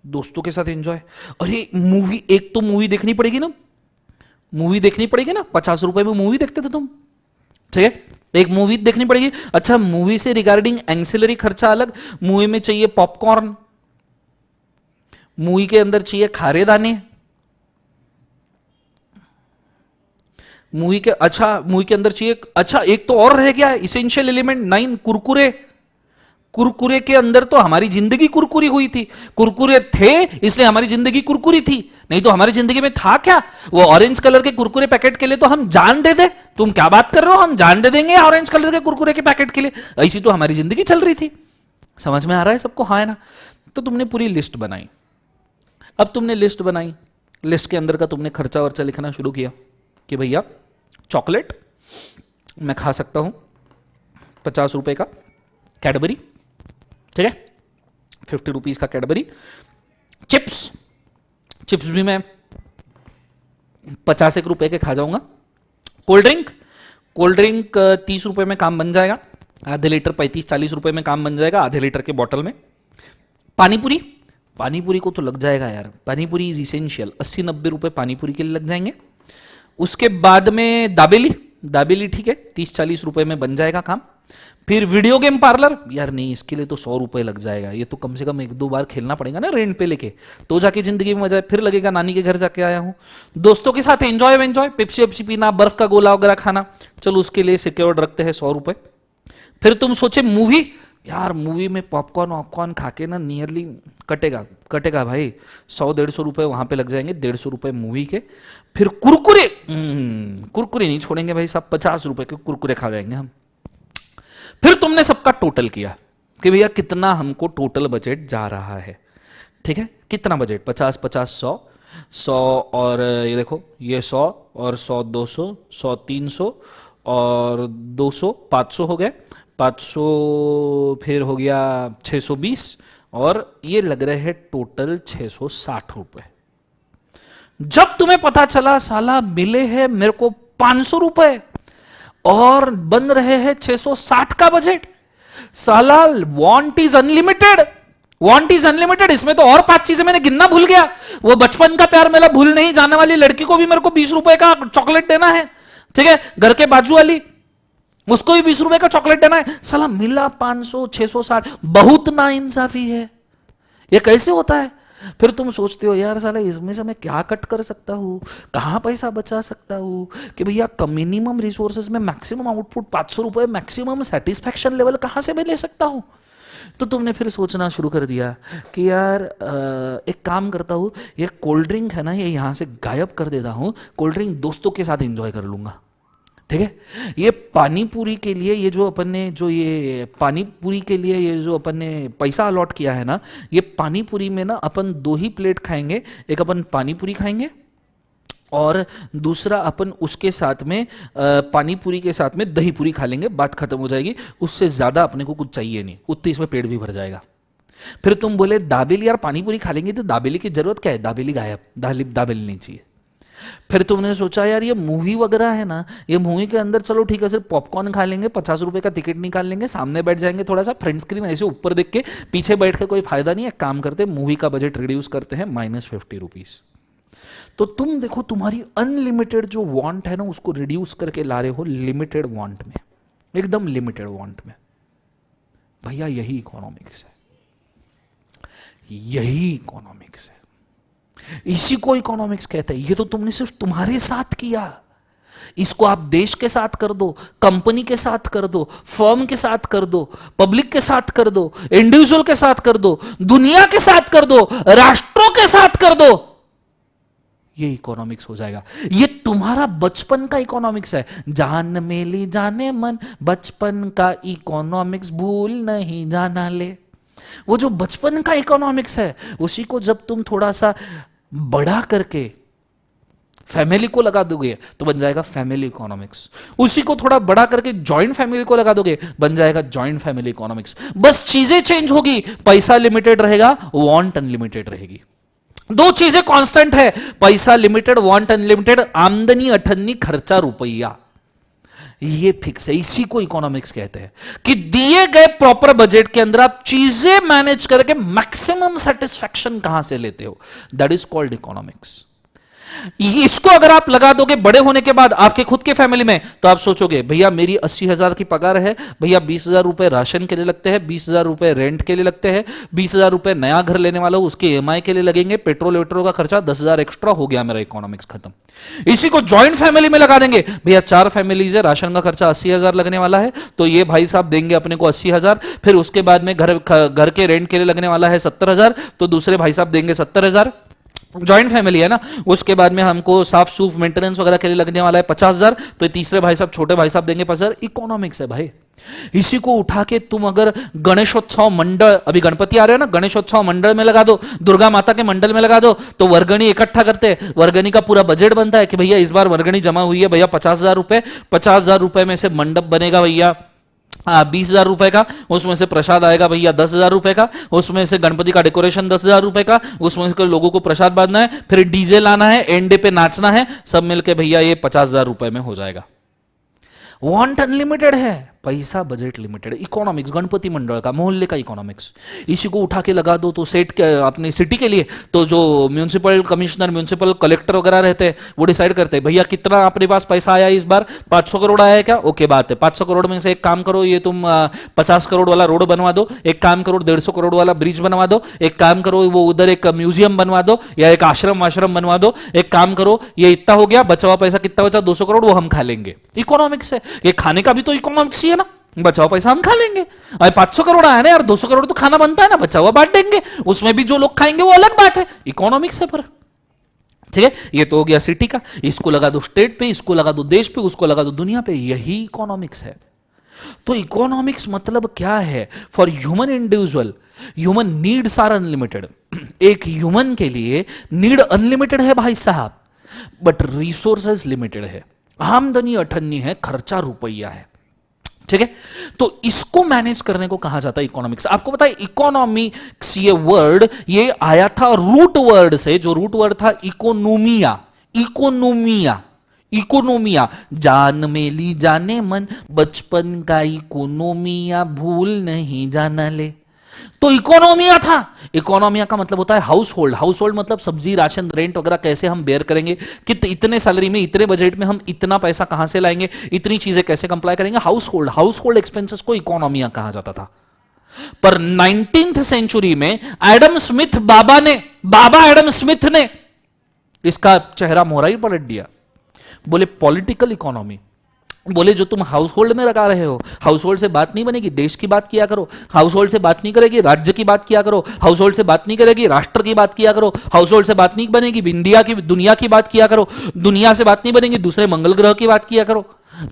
दोस्तों के साथ एंजॉय। अरे मूवी, एक तो मूवी देखनी पड़ेगी ना, मूवी देखनी पड़ेगी ना, 50 रुपए में मूवी देखते थे तुम, ठीक है, एक मूवी देखनी पड़ेगी। अच्छा, मूवी से रिगार्डिंग एंसिलरी खर्चा अलग, मूवी में चाहिए पॉपकॉर्न, मूवी के अंदर चाहिए खारे दाने, मूवी के, अच्छा मूवी के अंदर चाहिए, अच्छा एक तो और रह गया इसेंशियल एलिमेंट 9, कुरकुरे। कुरकुरे के अंदर तो हमारी जिंदगी कुरकुरी हुई थी, कुरकुरे थे इसलिए हमारी जिंदगी कुरकुरी थी, नहीं तो हमारी जिंदगी में था क्या। वो ऑरेंज कलर के कुरकुरे पैकेट के लिए तो हम जान दे दे, तुम क्या बात कर रहे हो, हम जान दे देंगे ऑरेंज कलर के कुरकुरे के पैकेट के लिए, ऐसी तो हमारी जिंदगी चल रही थी। समझ में आ रहा है सबको, हाँ है ना। तो तुमने पूरी लिस्ट बनाई, अब तुमने लिस्ट बनाई, लिस्ट के अंदर का तुमने खर्चा वर्चा लिखना शुरू किया कि भैया चॉकलेट मैं खा सकता हूं 50 रुपए का कैडबरी, ठीक है, 50 रुपीज का कैडबरी। चिप्स, चिप्स भी मैं 50 रुपए के खा जाऊंगा। कोल्ड ड्रिंक, कोल्ड ड्रिंक 30 रुपए में काम बन जाएगा, आधे लीटर 35-40 रुपए में काम बन जाएगा, आधे लीटर के बॉटल में। पानीपुरी, पानीपुरी को तो लग जाएगा यार, पानीपुरी इज इसेंशियल, 80-90 रुपए पानीपुरी के लिए लग जाएंगे। उसके बाद में दाबेली, दाबेली ठीक है 30-40 रुपए में बन जाएगा काम। फिर वीडियो गेम पार्लर, यार नहीं इसके लिए तो 100 रुपए लग जाएगा, ये तो कम से कम 1-2 बार खेलना पड़ेगा ना रेंट पे लेके, तो जाके जिंदगी में मजा है, फिर लगेगा नानी के घर जाके आया हूं। दोस्तों के साथ एंजॉय पेप्सी वेप्सी पीना, बर्फ का गोला वगैरह खाना, चलो उसके लिए सिक्योर्ड रखते हैं 100 रुपए। फिर तुम सोचे मूवी, यार मूवी में पॉपकॉर्न वॉपकॉर्न खा के ना नियरली कटेगा भाई, 100-150 रुपए वहां पे लग जाएंगे, 150 रुपए मूवी के। फिर कुरकुरे, कुरकुरे नहीं छोड़ेंगे भाई साहब, 50 रुपए के कुरकुरे खा जाएंगे हम। फिर तुमने सबका टोटल किया कि भैया कितना हमको टोटल बजट जा रहा है, ठीक है, कितना बजट, 50-50 100 और ये देखो ये 100 और 100 200, 100 300 और 200 500 हो गए, 500 फिर हो गया 620 और ये लग रहे हैं टोटल 660 रुपए। जब तुम्हें पता चला साला मिले हैं मेरे को 500 रुपए और बन रहे हैं 660 का बजट, साला want is unlimited, want is unlimited. इसमें तो और 5 चीजें मैंने गिनना भूल गया, वो बचपन का प्यार मेरा भूल नहीं जाने वाली लड़की को भी मेरे को 20 रुपए का चॉकलेट देना है, ठीक है, घर के बाजू वाली उसको भी 20 रुपए का चॉकलेट देना है, साला मिला 500 660, बहुत ना इंसाफी है, ये कैसे होता है। फिर तुम सोचते हो यार साला इसमें से मैं क्या कट कर सकता हूं, कहां पैसा बचा सकता हूं कि भैया मिनिमम रिसोर्सेज में मैक्सिमम आउटपुट 500 रुपए, मैक्सिमम सेटिस्फैक्शन लेवल कहां से मैं ले सकता हूं। तो तुमने फिर सोचना शुरू कर दिया कि यार एक काम करता हूं, ये कोल्ड ड्रिंक है ना ये यहां से गायब कर देता हूं, कोल्ड ड्रिंक दोस्तों के साथ एंजॉय कर लूंगा, ठीक है। ये पानी पूरी के लिए ये जो अपन ने पैसा अलॉट किया है ना, ये पानी पूरी में ना अपन 2 ही प्लेट खाएंगे, एक अपन पानी पूरी खाएंगे और दूसरा अपन उसके साथ में पानी पूरी के साथ में दही पूरी खा लेंगे, बात खत्म हो जाएगी, उससे ज्यादा अपने को कुछ चाहिए नहीं, उतनी इसमें पेट भी भर जाएगा। फिर तुम बोले दाबेली, यार पानी पूरी खा लेंगे तो दाबेली की जरूरत क्या है, दाबेली गायब, दाबेली नहीं चाहिए। फिर तुमने सोचा यार ये मूवी वगैरह है ना, ये मूवी के अंदर चलो ठीक है सिर्फ पॉपकॉर्न खा लेंगे, 50 रुपए का टिकट निकाल लेंगे, सामने बैठ जाएंगे, थोड़ा सा फ्रंट स्क्रीन ऐसे ऊपर देख के, पीछे बैठ के कोई फायदा नहीं है, काम करते मूवी का बजट रिड्यूस करते हैं -50 रुपीज। तो तुम देखो तुम्हारी अनलिमिटेड जो वांट है ना उसको रिड्यूस करके ला रहे हो लिमिटेड वांट में, एकदम लिमिटेड वांट में। भैया यही इकोनॉमिक्स है, यही इकोनॉमिक्स है, इसी को इकोनॉमिक्स कहते हैं। ये तो तुमने सिर्फ तुम्हारे साथ किया, इसको आप देश के साथ कर दो, कंपनी के साथ कर दो, फर्म के साथ कर दो, पब्लिक के साथ कर दो, इंडिविजुअल के साथ कर दो, दुनिया के साथ कर दो, राष्ट्रों के साथ कर दो, ये इकोनॉमिक्स हो जाएगा। ये तुम्हारा बचपन का इकोनॉमिक्स है, जान में ली जाने मन, बचपन का इकोनॉमिक्स भूल नहीं जाना ले। वो जो बचपन का इकोनॉमिक्स है उसी को जब तुम थोड़ा सा बड़ा करके फैमिली को लगा दोगे तो बन जाएगा फैमिली इकोनॉमिक्स, उसी को थोड़ा बड़ा करके जॉइंट फैमिली को लगा दोगे बन जाएगा जॉइंट फैमिली इकोनॉमिक्स। बस चीजें चेंज होगी, पैसा लिमिटेड रहेगा, वांट अनलिमिटेड रहेगी। 2 चीजें कांस्टेंट है, पैसा लिमिटेड, वांट अनलिमिटेड, आमदनी अठन्नी, खर्चा रुपया, ये फिक्स है। इसी को इकोनॉमिक्स कहते हैं कि दिए गए प्रॉपर बजट के अंदर आप चीजें मैनेज करके मैक्सिमम सेटिस्फैक्शन कहां से लेते हो, दैट इज कॉल्ड इकोनॉमिक्स। इसको अगर आप लगा दोगे बड़े होने के बाद आपके खुद के फैमिली में, तो आप सोचोगे भैया मेरी 80,000 की पगार है, भैया 20,000 रुपए राशन के लिए लगते हैं, 20,000 रुपए रेंट के लिए लगते हैं, 20,000 रुपए नया घर लेने वाला हूं उसके EMI के लिए लगेंगे, पेट्रोल वेट्रोल का खर्चा 10,000 एक्स्ट्रा, हो गया मेरा इकोनॉमिक्स खत्म। इसी को जॉइंट फैमिली में लगा देंगे, भैया 4 फैमिलीज है, राशन का खर्चा 80,000 लगने वाला है, तो ये भाई साहब देंगे अपने को 80,000, फिर उसके बाद में घर के रेंट के लिए लगने वाला है 70,000, तो दूसरे भाई साहब देंगे 70,000, जॉइंट फैमिली है ना। उसके बाद में हमको साफ सूफ मेंटेनेंस वगैरह के लिए लगने वाला है 50,000, तो तीसरे भाई साहब छोटे भाई साहब देंगे 50,000। इकोनॉमिक्स है भाई। इसी को उठा के तुम अगर गणेशोत्सव मंडल, अभी गणपति आ रहे हैं ना, गणेशोत्सव मंडल में लगा दो, दुर्गा माता के मंडल में लगा दो, तो वर्गणी इकट्ठा करते हैं, वर्गणी का पूरा बजट बनता है कि भैया इस बार वर्गणी जमा हुई है भैया 50,000 रुपए, 50,000 रुपए में से मंडप बनेगा भैया 20,000 रुपए का, उसमें से प्रसाद आएगा भैया 10,000 रुपए का, उसमें से गणपति का डेकोरेशन 10,000 रुपए का, उसमें से लोगों को प्रसाद बांटना है, फिर डीजे लाना है, एंड डे पे नाचना है, सब मिलके भैया ये 50,000 रुपए में हो जाएगा। वांट अनलिमिटेड है। पैसा बजट लिमिटेड, इकोनॉमिक्स गणपति मंडल का, मोहल्ले का इकोनॉमिक्स, इसी को उठा के लगा दो तो सेट के अपनी सिटी के लिए तो जो म्यूनिसिपल कमिश्नर म्यूनिसिपल कलेक्टर वगैरह रहते हैं वो डिसाइड करते हैं भैया कितना अपने पास पैसा आया इस बार, 500 करोड़ आया है क्या, ओके बात है, 500 करोड़ में से एक काम करो ये तुम 50 करोड़ वाला रोड बनवा दो, एक काम करो 150 करोड़ वाला ब्रिज बनवा दो, एक काम करो वो उधर एक म्यूजियम बनवा दो या एक आश्रम बनवा दो, एक काम करो ये इतना हो गया, बचा हुआ पैसा कितना बचा, 200 करोड़ वो हम खा लेंगे। इकोनॉमिक्स है ये, खाने का भी तो इकोनॉमिक्स ही है ना, बचा हुआ पैसा हम खा लेंगे। अरे 500 करोड़ आया ना यार, 200 करोड़ तो खाना बनता है ना, बचा हुआ बांट देंगे, उसमें भी जो लोग खाएंगे वो अलग बात है, इकोनॉमिक्स है पर। ठीक है, ये तो हो गया सिटी का, इसको लगा दो स्टेट पे, इसको लगा दो देश पे, उसको लगा दो दुनिया पे, यही इकोनॉमिक्स है। तो इकोनॉमिक्स मतलब क्या है, for human individual human needs are unlimited. एक ह्यूमन के लिए नीड अनलिमिटेड है भाई साहब, बट रिसोर्सेज लिमिटेड है, आमदनी अठन्नी है, खर्चा रुपया है। ठीक है, तो इसको मैनेज करने को कहा जाता है इकोनॉमिक्स। आपको पता है इकोनॉमिक्स ये वर्ड ये आया था रूट वर्ड से, जो रूट वर्ड था इकोनोमिया, इकोनोमिया, इकोनोमिया, जान में ली जाने मन बचपन का इकोनोमिया भूल नहीं जाना ले, तो इकोनोमिया था। इकोनोमिया का मतलब होता है हाउस होल्ड, हाउस होल्ड मतलब सब्जी राशन रेंट वगैरह कैसे हम बेयर करेंगे, कि इतने सैलरी में इतने बजट में हम इतना पैसा कहां से लाएंगे, इतनी चीजें कैसे कंप्लाई करेंगे, हाउस होल्ड एक्सपेंसेस को इकोनोमिया कहा जाता था। पर 19th सेंचुरी में एडम स्मिथ बाबा एडम स्मिथ ने इसका चेहरा मोहरा ही पलट दिया। बोले पॉलिटिकल इकोनॉमी, बोले जो तुम हाउस होल्ड में लगा रहे हो, हाउस होल्ड से बात नहीं बनेगी, देश की बात किया करो, हाउस होल्ड से बात नहीं करेगी, राज्य की बात किया करो, हाउस होल्ड से बात नहीं करेगी, राष्ट्र की बात किया करो, हाउस होल्ड से बात नहीं बनेगी, इंडिया की दुनिया की बात किया करो, दुनिया से बात नहीं बनेगी, दूसरे मंगल ग्रह की बात किया करो।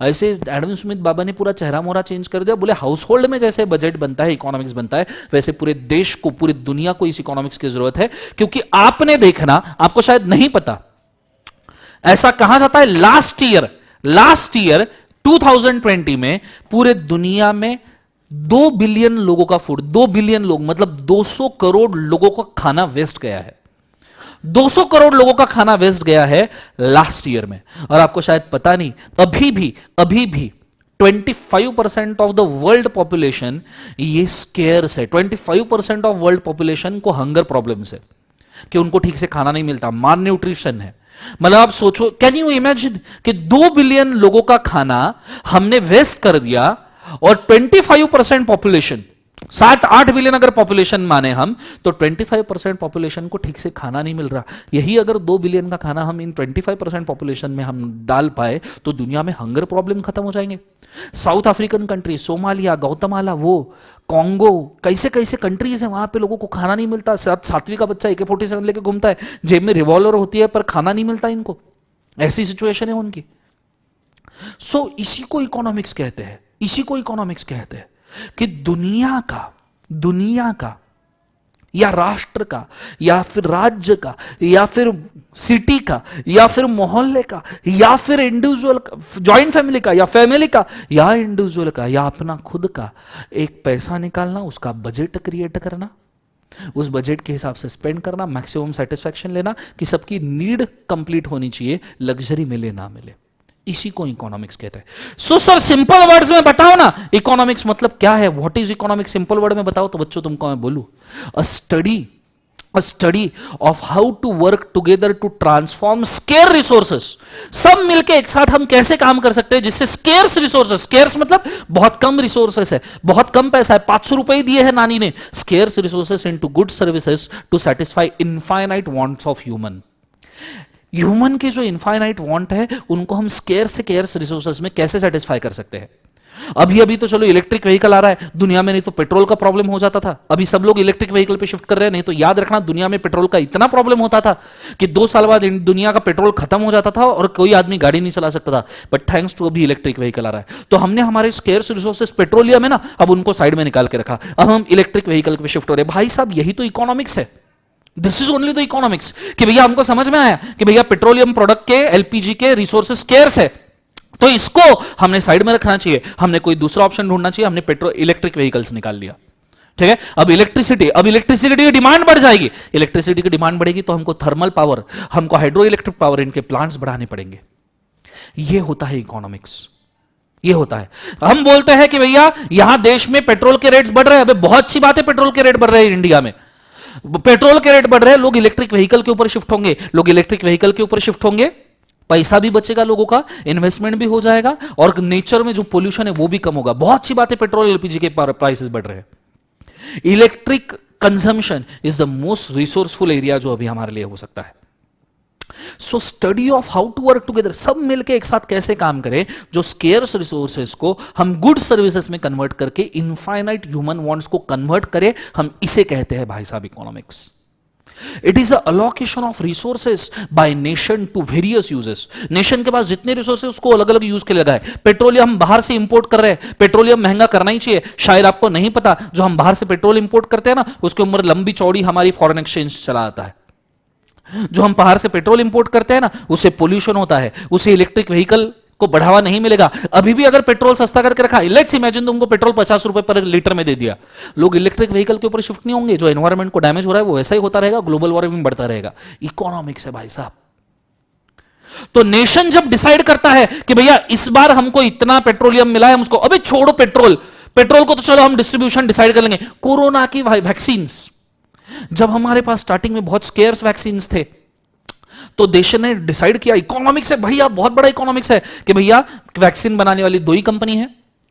ऐसे एडम स्मिथ बाबा ने पूरा चेहरा मोहरा चेंज कर दिया। बोले हाउस होल्ड में जैसे बजट बनता है, इकोनॉमिक्स बनता है, वैसे पूरे देश को, पूरी दुनिया को इस इकोनॉमिक्स की जरूरत है। क्योंकि आपने देखना, आपको शायद नहीं पता, ऐसा कहा जाता है लास्ट ईयर 2020 में पूरे दुनिया में 2 बिलियन लोगों का फूड, 2 बिलियन लोग मतलब 200 करोड़ लोगों का खाना वेस्ट गया है, 200 करोड़ लोगों का खाना वेस्ट गया है लास्ट ईयर में। और आपको शायद पता नहीं, अभी भी 25% ऑफ द वर्ल्ड पॉपुलेशन ये स्केर्स है, 25% ऑफ वर्ल्ड पॉपुलेशन को हंगर प्रॉब्लम्स है, कि उनको ठीक से खाना नहीं मिलता, माल न्यूट्रिशन है। मतलब आप सोचो, कैन यू इमेजिन कि 2 बिलियन लोगों का खाना हमने वेस्ट कर दिया, और 25% पॉपुलेशन, 7-8 बिलियन अगर पॉपुलेशन माने हम, तो 25% पॉपुलेशन को ठीक से खाना नहीं मिल रहा। यही अगर 2 बिलियन का खाना हम इन 25% पॉपुलेशन में हम डाल पाए तो दुनिया में हंगर प्रॉब्लम खत्म हो जाएंगे। साउथ अफ्रीकन कंट्री, सोमालिया, गौतमाला, वो कॉन्गो, कैसे कैसे कंट्रीज हैं, वहां पे लोगों को खाना नहीं मिलता। 7वीं का बच्चा AK-47 लेके घूमता है, जेब में रिवॉल्वर होती है पर खाना नहीं मिलता इनको, ऐसी सिचुएशन है उनकी। सो इसी को इकोनॉमिक्स कहते हैं, इसी को इकोनॉमिक्स कहते हैं कि दुनिया का या राष्ट्र का या फिर राज्य का या फिर सिटी का या फिर मोहल्ले का या फिर इंडिविजुअल का, जॉइंट फैमिली का या फैमिली का या इंडिविजुअल का या अपना खुद का एक पैसा निकालना, उसका बजट क्रिएट करना, उस बजट के हिसाब से स्पेंड करना, मैक्सिमम सेटिस्फैक्शन लेना कि सबकी नीड कंप्लीट होनी चाहिए, लग्जरी मिले ना मिले, इसी को इकोनॉमिक्स कहते हैं। सो सर सिंपल वर्ड्स में बताओ ना, इकोनॉमिक्स मतलब क्या है, what is economics, simple word में बताओ तो बच्चों तुमको मैं बोलूं, a study of how to work together to transform scarce resources. सब मिलके एक साथ हम कैसे काम कर सकते हैं जिससे स्केयर्स रिसोर्सेस, स्केयर्स मतलब बहुत कम रिसोर्सेस है, बहुत कम पैसा है, 500 रुपए दिए हैं नानी ने, scarce resources into good services to satisfy infinite wants of human के जो इनफाइनाइट वांट है उनको हम स्केर्स से केयर्स रिसोर्सेज में कैसे सेटिस्फाई कर सकते हैं। अभी तो चलो इलेक्ट्रिक व्हीकल आ रहा है दुनिया में, नहीं तो पेट्रोल का प्रॉब्लम हो जाता था, अभी सब लोग इलेक्ट्रिक व्हीकल पे शिफ्ट कर रहे हैं। नहीं तो याद रखना दुनिया में पेट्रोल का इतना प्रॉब्लम होता था कि 2 साल बाद दुनिया का पेट्रोल खत्म हो जाता था और कोई आदमी गाड़ी नहीं चला सकता था। बट थैंक्स टू अभी इलेक्ट्रिक व्हीकल आ रहा है, तो हमने हमारे स्केर्स रिसोर्सेज पेट्रोलियम है ना, अब उनको साइड में निकाल के रखा, अब हम इलेक्ट्रिक व्हीकल पे शिफ्ट हो रहे हैं। भाई साहब यही तो इकोनॉमिक्स है, this is only the economics, कि भैया हमको समझ में आया कि भैया पेट्रोलियम प्रोडक्ट के, एलपीजी के रिसोर्सेज स्केर्स है, तो इसको हमने साइड में रखना चाहिए, हमने कोई दूसरा ऑप्शन ढूंढना चाहिए, हमने इलेक्ट्रिक व्हीकल्स निकाल लिया। ठीक है, अब इलेक्ट्रिसिटी की डिमांड बढ़ जाएगी, इलेक्ट्रिसिटी की डिमांड बढ़ेगी तो हमको थर्मल पावर, हमको हाइड्रो इलेक्ट्रिक पावर, इनके प्लांट्स बढ़ाने पड़ेंगे। ये होता है इकोनॉमिक्स, ये होता है। हम बोलते हैं कि भैया यहां देश में पेट्रोल के रेट्स बढ़ रहे हैं, अबे बहुत अच्छी बात है, पेट्रोल के रेट बढ़ रहे हैं इंडिया में, पेट्रोल के रेट बढ़ रहे हैं, लोग इलेक्ट्रिक व्हीकल के ऊपर शिफ्ट होंगे, लोग इलेक्ट्रिक व्हीकल के ऊपर शिफ्ट होंगे, पैसा भी बचेगा लोगों का, इन्वेस्टमेंट भी हो जाएगा, और नेचर में जो पोल्यूशन है वो भी कम होगा। बहुत अच्छी बात है, पेट्रोल एलपीजी के प्राइसेस बढ़ रहे हैं। Electric consumption is the most resourceful area जो अभी हमारे लिए हो सकता है। So study of how to work together, सब मिलकर एक साथ कैसे काम करें, जो स्केर्स रिसोर्सेज को हम गुड सर्विसेज में कन्वर्ट करके इनफाइनाइट ह्यूमन वांट्स को कन्वर्ट करें, हम इसे कहते हैं भाई साहब economics. It is allocation of resources by nation to various uses. Nation के पास जितने रिसोर्सेज उसको अलग अलग यूज के लिए लगाए। पेट्रोलियम हम बाहर से इंपोर्ट कर रहे हैं, पेट्रोलियम महंगा करना ही चाहिए, शायद आपको नहीं पता, जो हम बाहर से पेट्रोल इंपोर्ट करते हैं ना, उसकी उम्र लंबी चौड़ी हमारी फॉरेन एक्सचेंज चला आता है। जो हम बाहर से पेट्रोल इंपोर्ट करते हैं ना, उससे पोल्यूशन होता है, उससे इलेक्ट्रिक व्हीकल को बढ़ावा नहीं मिलेगा। अभी भी अगर पेट्रोल सस्ता करके रखा, लेट्स इमेजिन तुमको पेट्रोल 50 रुपए पर लीटर में दे दिया, लोग इलेक्ट्रिक व्हीकल के ऊपर शिफ्ट नहीं होंगे, जो एनवायरमेंट को डैमेज हो रहा है वो ऐसा ही होता रहेगा, ग्लोबल वार्मिंग बढ़ता रहेगा। इकोनॉमिक्स है भाई साहब। तो नेशन जब डिसाइड करता है कि भैया इस बार हमको इतना पेट्रोलियम मिला है, हम उसको अबे छोड़ो पेट्रोल, पेट्रोल को तो चलो हम डिस्ट्रीब्यूशन डिसाइड कर लेंगे। कोरोना की वैक्सीन, जब हमारे पास स्टार्टिंग में बहुत स्केर्स वैक्सीन थे, तो देश ने डिसाइड किया, इकोनॉमिक्स है भैया, बहुत बड़ा इकोनॉमिक्स है, कि भैया वैक्सीन बनाने वाली दो ही कंपनी है,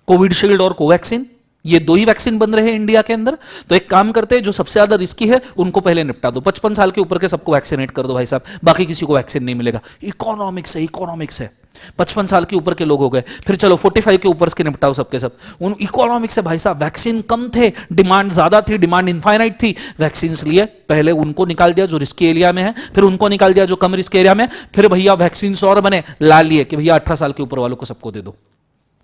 कोविडशील्ड और कोवैक्सीन, ये दो ही वैक्सीन बन रहे हैं इंडिया के अंदर। तो एक काम करते हैं, जो सबसे ज्यादा रिस्की है उनको पहले निपटा दो, 55 साल के ऊपर के सबको वैक्सीनेट कर दो भाई साहब, बाकी किसी को वैक्सीन नहीं मिलेगा। इकोनॉमिक्स है, इकोनॉमिक्स है। 55 साल के ऊपर के लोग हो गए, फिर चलो 45 के ऊपर के निपटाओ सबके सब, उन इकोनॉमिक्स है भाई साहब। वैक्सीन कम थे, डिमांड ज्यादा थी, डिमांड इनफाइनाइट थी, वैक्सीन लिए पहले उनको निकाल दिया जो रिस्की एरिया में है, फिर उनको निकाल दिया जो कम रिस्क एरिया में, फिर भैया वैक्सीन और बने, ला लिए कि भैया 18 साल के ऊपर वालों को सबको दे दो।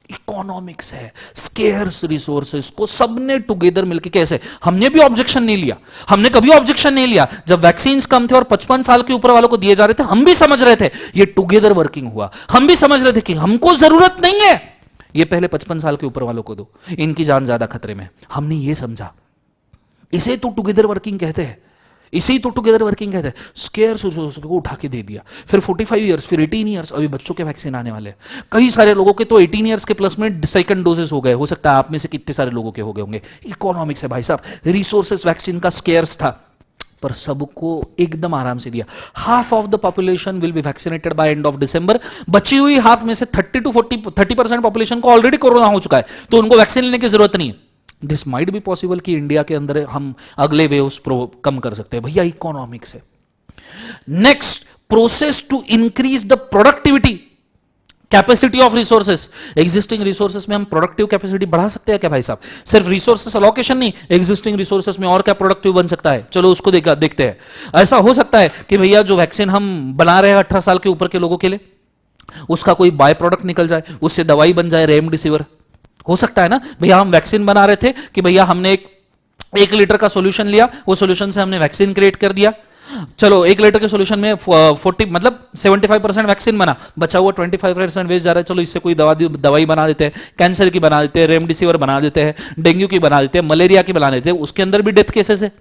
इकोनॉमिक्स है, स्केर्स रिसोर्सेस को सबने टुगेदर मिलकर, कैसे, हमने भी ऑब्जेक्शन नहीं लिया, हमने कभी ऑब्जेक्शन नहीं लिया जब वैक्सीन कम थे और 55 साल के ऊपर वालों को दिए जा रहे थे, हम भी समझ रहे थे ये टुगेदर वर्किंग हुआ, हम भी समझ रहे थे कि हमको जरूरत नहीं है, ये पहले 55 साल के ऊपर वालों को दो, इनकी जान ज्यादा खतरे में, हमने ये समझा, इसे तो टुगेदर वर्किंग कहते हैं, इसे ही तो टुगेदर वर्किंग कहते हैं। स्केर्स रिसोर्सेस को उठा के दे दिया, फिर 45 ईयर्स, फिर 18 ईयर्स, अभी बच्चों के वैक्सीन आने वाले हैं, कई सारे लोगों के तो 18 ईयर्स के प्लस में सेकंड डोजेस हो गए, हो सकता है आप में से कितने सारे लोगों के हो गए होंगे। इकोनॉमिक्स है भाई साहब, रिसोर्सेस वैक्सीन का स्केर्स था, पर सबको एकदम आराम से दिया। Half of the population will be vaccinated by end of December, बची हुई हाफ में से 30% पॉपुलेशन को ऑलरेडी कोरोना हो चुका है, तो उनको वैक्सीन लेने की जरूरत नहीं है। दिस माइट बी पॉसिबल कि इंडिया के अंदर हम अगले वेव्स कम कर सकते हैं, भैया इकोनॉमिक्स है। Next, process to increase the productivity capacity of resources. Existing resources में हम प्रोडक्टिव कैपेसिटी बढ़ा सकते हैं क्या भाई साहब? सिर्फ रिसोर्सेस अलोकेशन नहीं, एग्जिस्टिंग रिसोर्सेस में और क्या प्रोडक्टिव बन सकता है, चलो उसको देखते हैं। ऐसा हो सकता है कि भैया जो वैक्सीन हम बना रहे हैं 18 साल के ऊपर के लोगों के लिए, उसका कोई बाय प्रोडक्ट निकल जाए, उससे दवाई बन जाए, रेमडेसिविर। हो सकता है ना भैया, हम वैक्सीन बना रहे थे कि भैया हमने एक लीटर का सॉल्यूशन लिया, वो सॉल्यूशन से हमने वैक्सीन क्रिएट कर दिया, चलो 1 लीटर के सॉल्यूशन में 75% वैक्सीन बना, बचा हुआ 25% वेस्ट जा रहा है, चलो इससे कोई दवाई बना देते हैं, कैंसर की बना देते हैं, रेमडेसिविर बना देते हैं, डेंगू की बना देते हैं, मलेरिया की बना देते हैं, उसके अंदर भी डेथ केसेस है,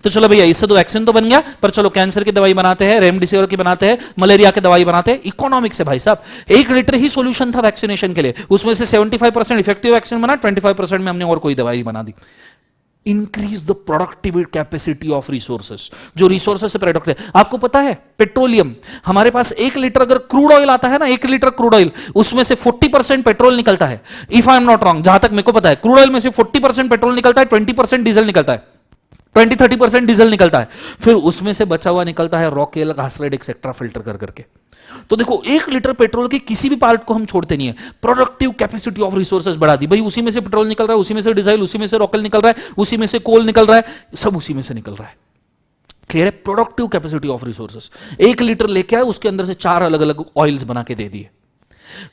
तो चलो भैया इससे तो वैक्सीन तो बन गया, पर चलो कैंसर की दवाई बनाते हैं, रेमडेसिविर की बनाते हैं, मलेरिया की दवाई बनाते हैं। इकोनॉमिक्स है भाई साहब, 1 लीटर ही सॉल्यूशन था वैक्सीनेशन के लिए, उसमें से 75% इफेक्टिव वैक्सीन बना, 25% में हमने और कोई दवाई बना दी। Increase the productive capacity of resources, जो रिसोर्सेस से प्रोडक्ट है। आपको पता है पेट्रोलियम, हमारे पास 1 लीटर अगर क्रूड ऑयल आता है ना, 1 लीटर क्रूड ऑयल, उसमें से 40% पेट्रोल निकलता है, if I am not wrong, जहां तक मेरे को पता है क्रूड ऑयल में से 40% पेट्रोल निकलता है, 20% डीजल निकलता है, 20-30% डीजल निकलता है, फिर उसमें से बचा हुआ निकलता है रॉकेल, घासलेट एक्सेट्रा फिल्टर कर करके। तो देखो 1 लीटर पेट्रोल के किसी भी पार्ट को हम छोड़ते नहीं है, प्रोडक्टिव कैपेसिटी ऑफ रिसोर्सेज बढ़ा दी भाई, उसी में से पेट्रोल निकल रहा है, उसी में से डीजल, उसी में से रॉकेल निकल रहा है, उसी में से कोल निकल रहा है, सब उसी में से निकल रहा है। क्लियर है? Productive capacity of resources, 1 litre लेके आए, उसके अंदर से 4 अलग अलग ऑयल्स बना के दे दिए।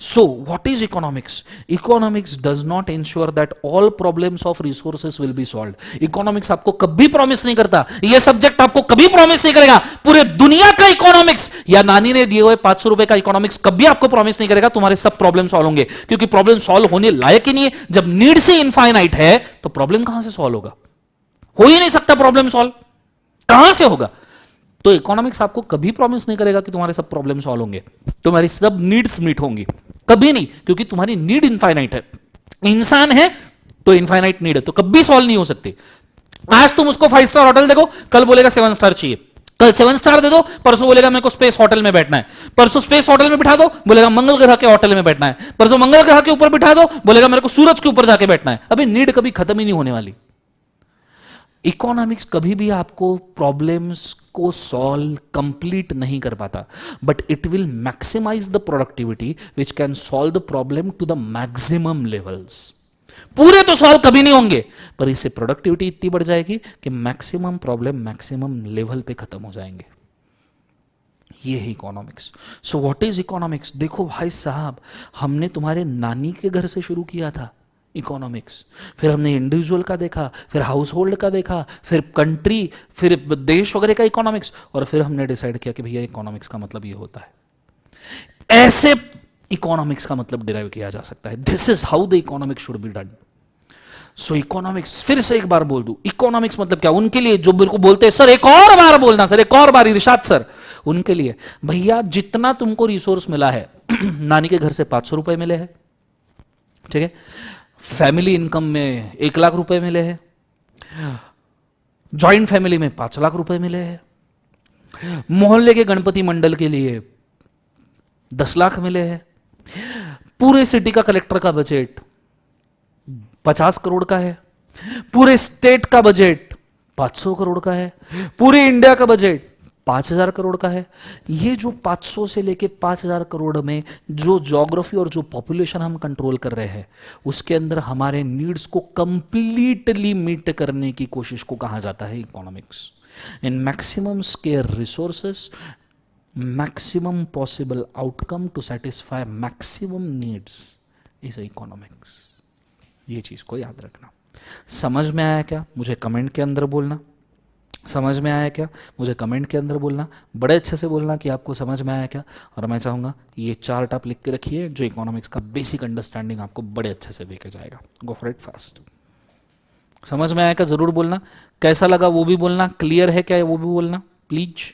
So, what is economics? Economics does not ensure that all problems of resources will be solved. Economics आपको कभी प्रॉमिस नहीं करता, ये सब्जेक्ट आपको कभी प्रॉमिस नहीं करेगा पूरे दुनिया का इकोनॉमिक्स या नानी ने दिए हुए 500 रुपए का इकोनॉमिक्स कभी आपको प्रॉमिस नहीं करेगा तुम्हारे सब प्रॉब्लम सॉल्व होंगे, क्योंकि प्रॉब्लम सॉल्व होने लायक ही नहीं है। जब नीड से इनफाइनाइट है तो प्रॉब्लम कहां से सॉल्व होगा? हो ही नहीं सकता प्रॉब्लम सॉल्व, कहां से होगा? तो इकोनॉमिक्स आपको कभी प्रॉमिस नहीं करेगा कि तुम्हारे सब प्रॉब्लम सॉल्व होंगे, तुम्हारी सब नीड्स मीट होंगी, कभी नहीं, क्योंकि तुम्हारी नीड इनफाइनाइट है। इंसान है तो इनफाइनाइट नीड है, तो कभी सॉल्व नहीं हो सकती। आज तुम उसको 5 स्टार होटल देखो, कल बोलेगा 7 स्टार चाहिए। कल 7 स्टार दे दो, परसों बोलेगा मेरे को स्पेस होटल में बैठना है। परसों स्पेस होटल में बिठा दो, बोलेगा मंगल ग्रह के होटल में बैठना है। परसों मंगल ग्रह के ऊपर बिठा दो, बोलेगा मेरे को सूरज के ऊपर जाके बैठना है। अभी नीड कभी खत्म ही नहीं होने वाली। इकोनॉमिक्स कभी भी आपको प्रॉब्लम्स को सॉल्व कंप्लीट नहीं कर पाता, but it will maximise the productivity which can solve the problem to the maximum levels. पूरे तो सॉल्व कभी नहीं होंगे, पर इससे प्रोडक्टिविटी इतनी बढ़ जाएगी कि मैक्सिमम प्रॉब्लम मैक्सिमम लेवल पे खत्म हो जाएंगे। ये है economics. So what is economics? देखो भाई साहब, हमने तुम्हारे नानी के घर से शुरू किया था इकोनॉमिक्स, फिर हमने इंडिविजुअल का देखा, फिर हाउस होल्ड का देखा, फिर कंट्री, फिर देश वगैरह का इकोनॉमिक्स, और फिर हमने डिसाइड किया कि भैया इकोनॉमिक्स का मतलब ये होता है। ऐसे इकोनॉमिक्स का मतलब डिराइव किया जा सकता है। This is how the economics should be done. So economics, फिर से एक बार बोल दूं, इकोनॉमिक्स मतलब क्या? उनके लिए जो मेरे को बोलते हैं सर एक और बार बोलना, सर एक और बार इरशाद सर, उनके लिए भैया जितना तुमको रिसोर्स मिला है नानी के घर से 500 रुपए मिले हैं, ठीक है, फैमिली इनकम में 1 लाख रुपए मिले हैं, जॉइंट फैमिली में 5 लाख रुपए मिले हैं, मोहल्ले के गणपति मंडल के लिए 10 लाख मिले हैं, पूरे सिटी का कलेक्टर का बजट 50 करोड़ का है, पूरे स्टेट का बजट 500 करोड़ का है, पूरे इंडिया का बजट 5,000 करोड़ का है। ये जो 500 से लेके 5,000 करोड़ में जो ज्योग्राफी और जो पॉपुलेशन हम कंट्रोल कर रहे हैं, उसके अंदर हमारे नीड्स को कंप्लीटली मीट करने की कोशिश को कहा जाता है economics. In maximum scarce resources, maximum possible outcome to satisfy maximum needs is economics. ये चीज को याद रखना। समझ में आया क्या? मुझे कमेंट के अंदर बोलना। समझ में आया क्या? मुझे कमेंट के अंदर बोलना, बड़े अच्छे से बोलना कि आपको समझ में आया क्या। और मैं चाहूंगा ये चार्ट आप लिख के रखिए, जो इकोनॉमिक्स का बेसिक अंडरस्टैंडिंग आपको बड़े अच्छे से देके जाएगा। Go for it fast. समझ में आया क्या? जरूर बोलना। कैसा लगा वो भी बोलना। क्लियर है क्या वो भी बोलना प्लीज।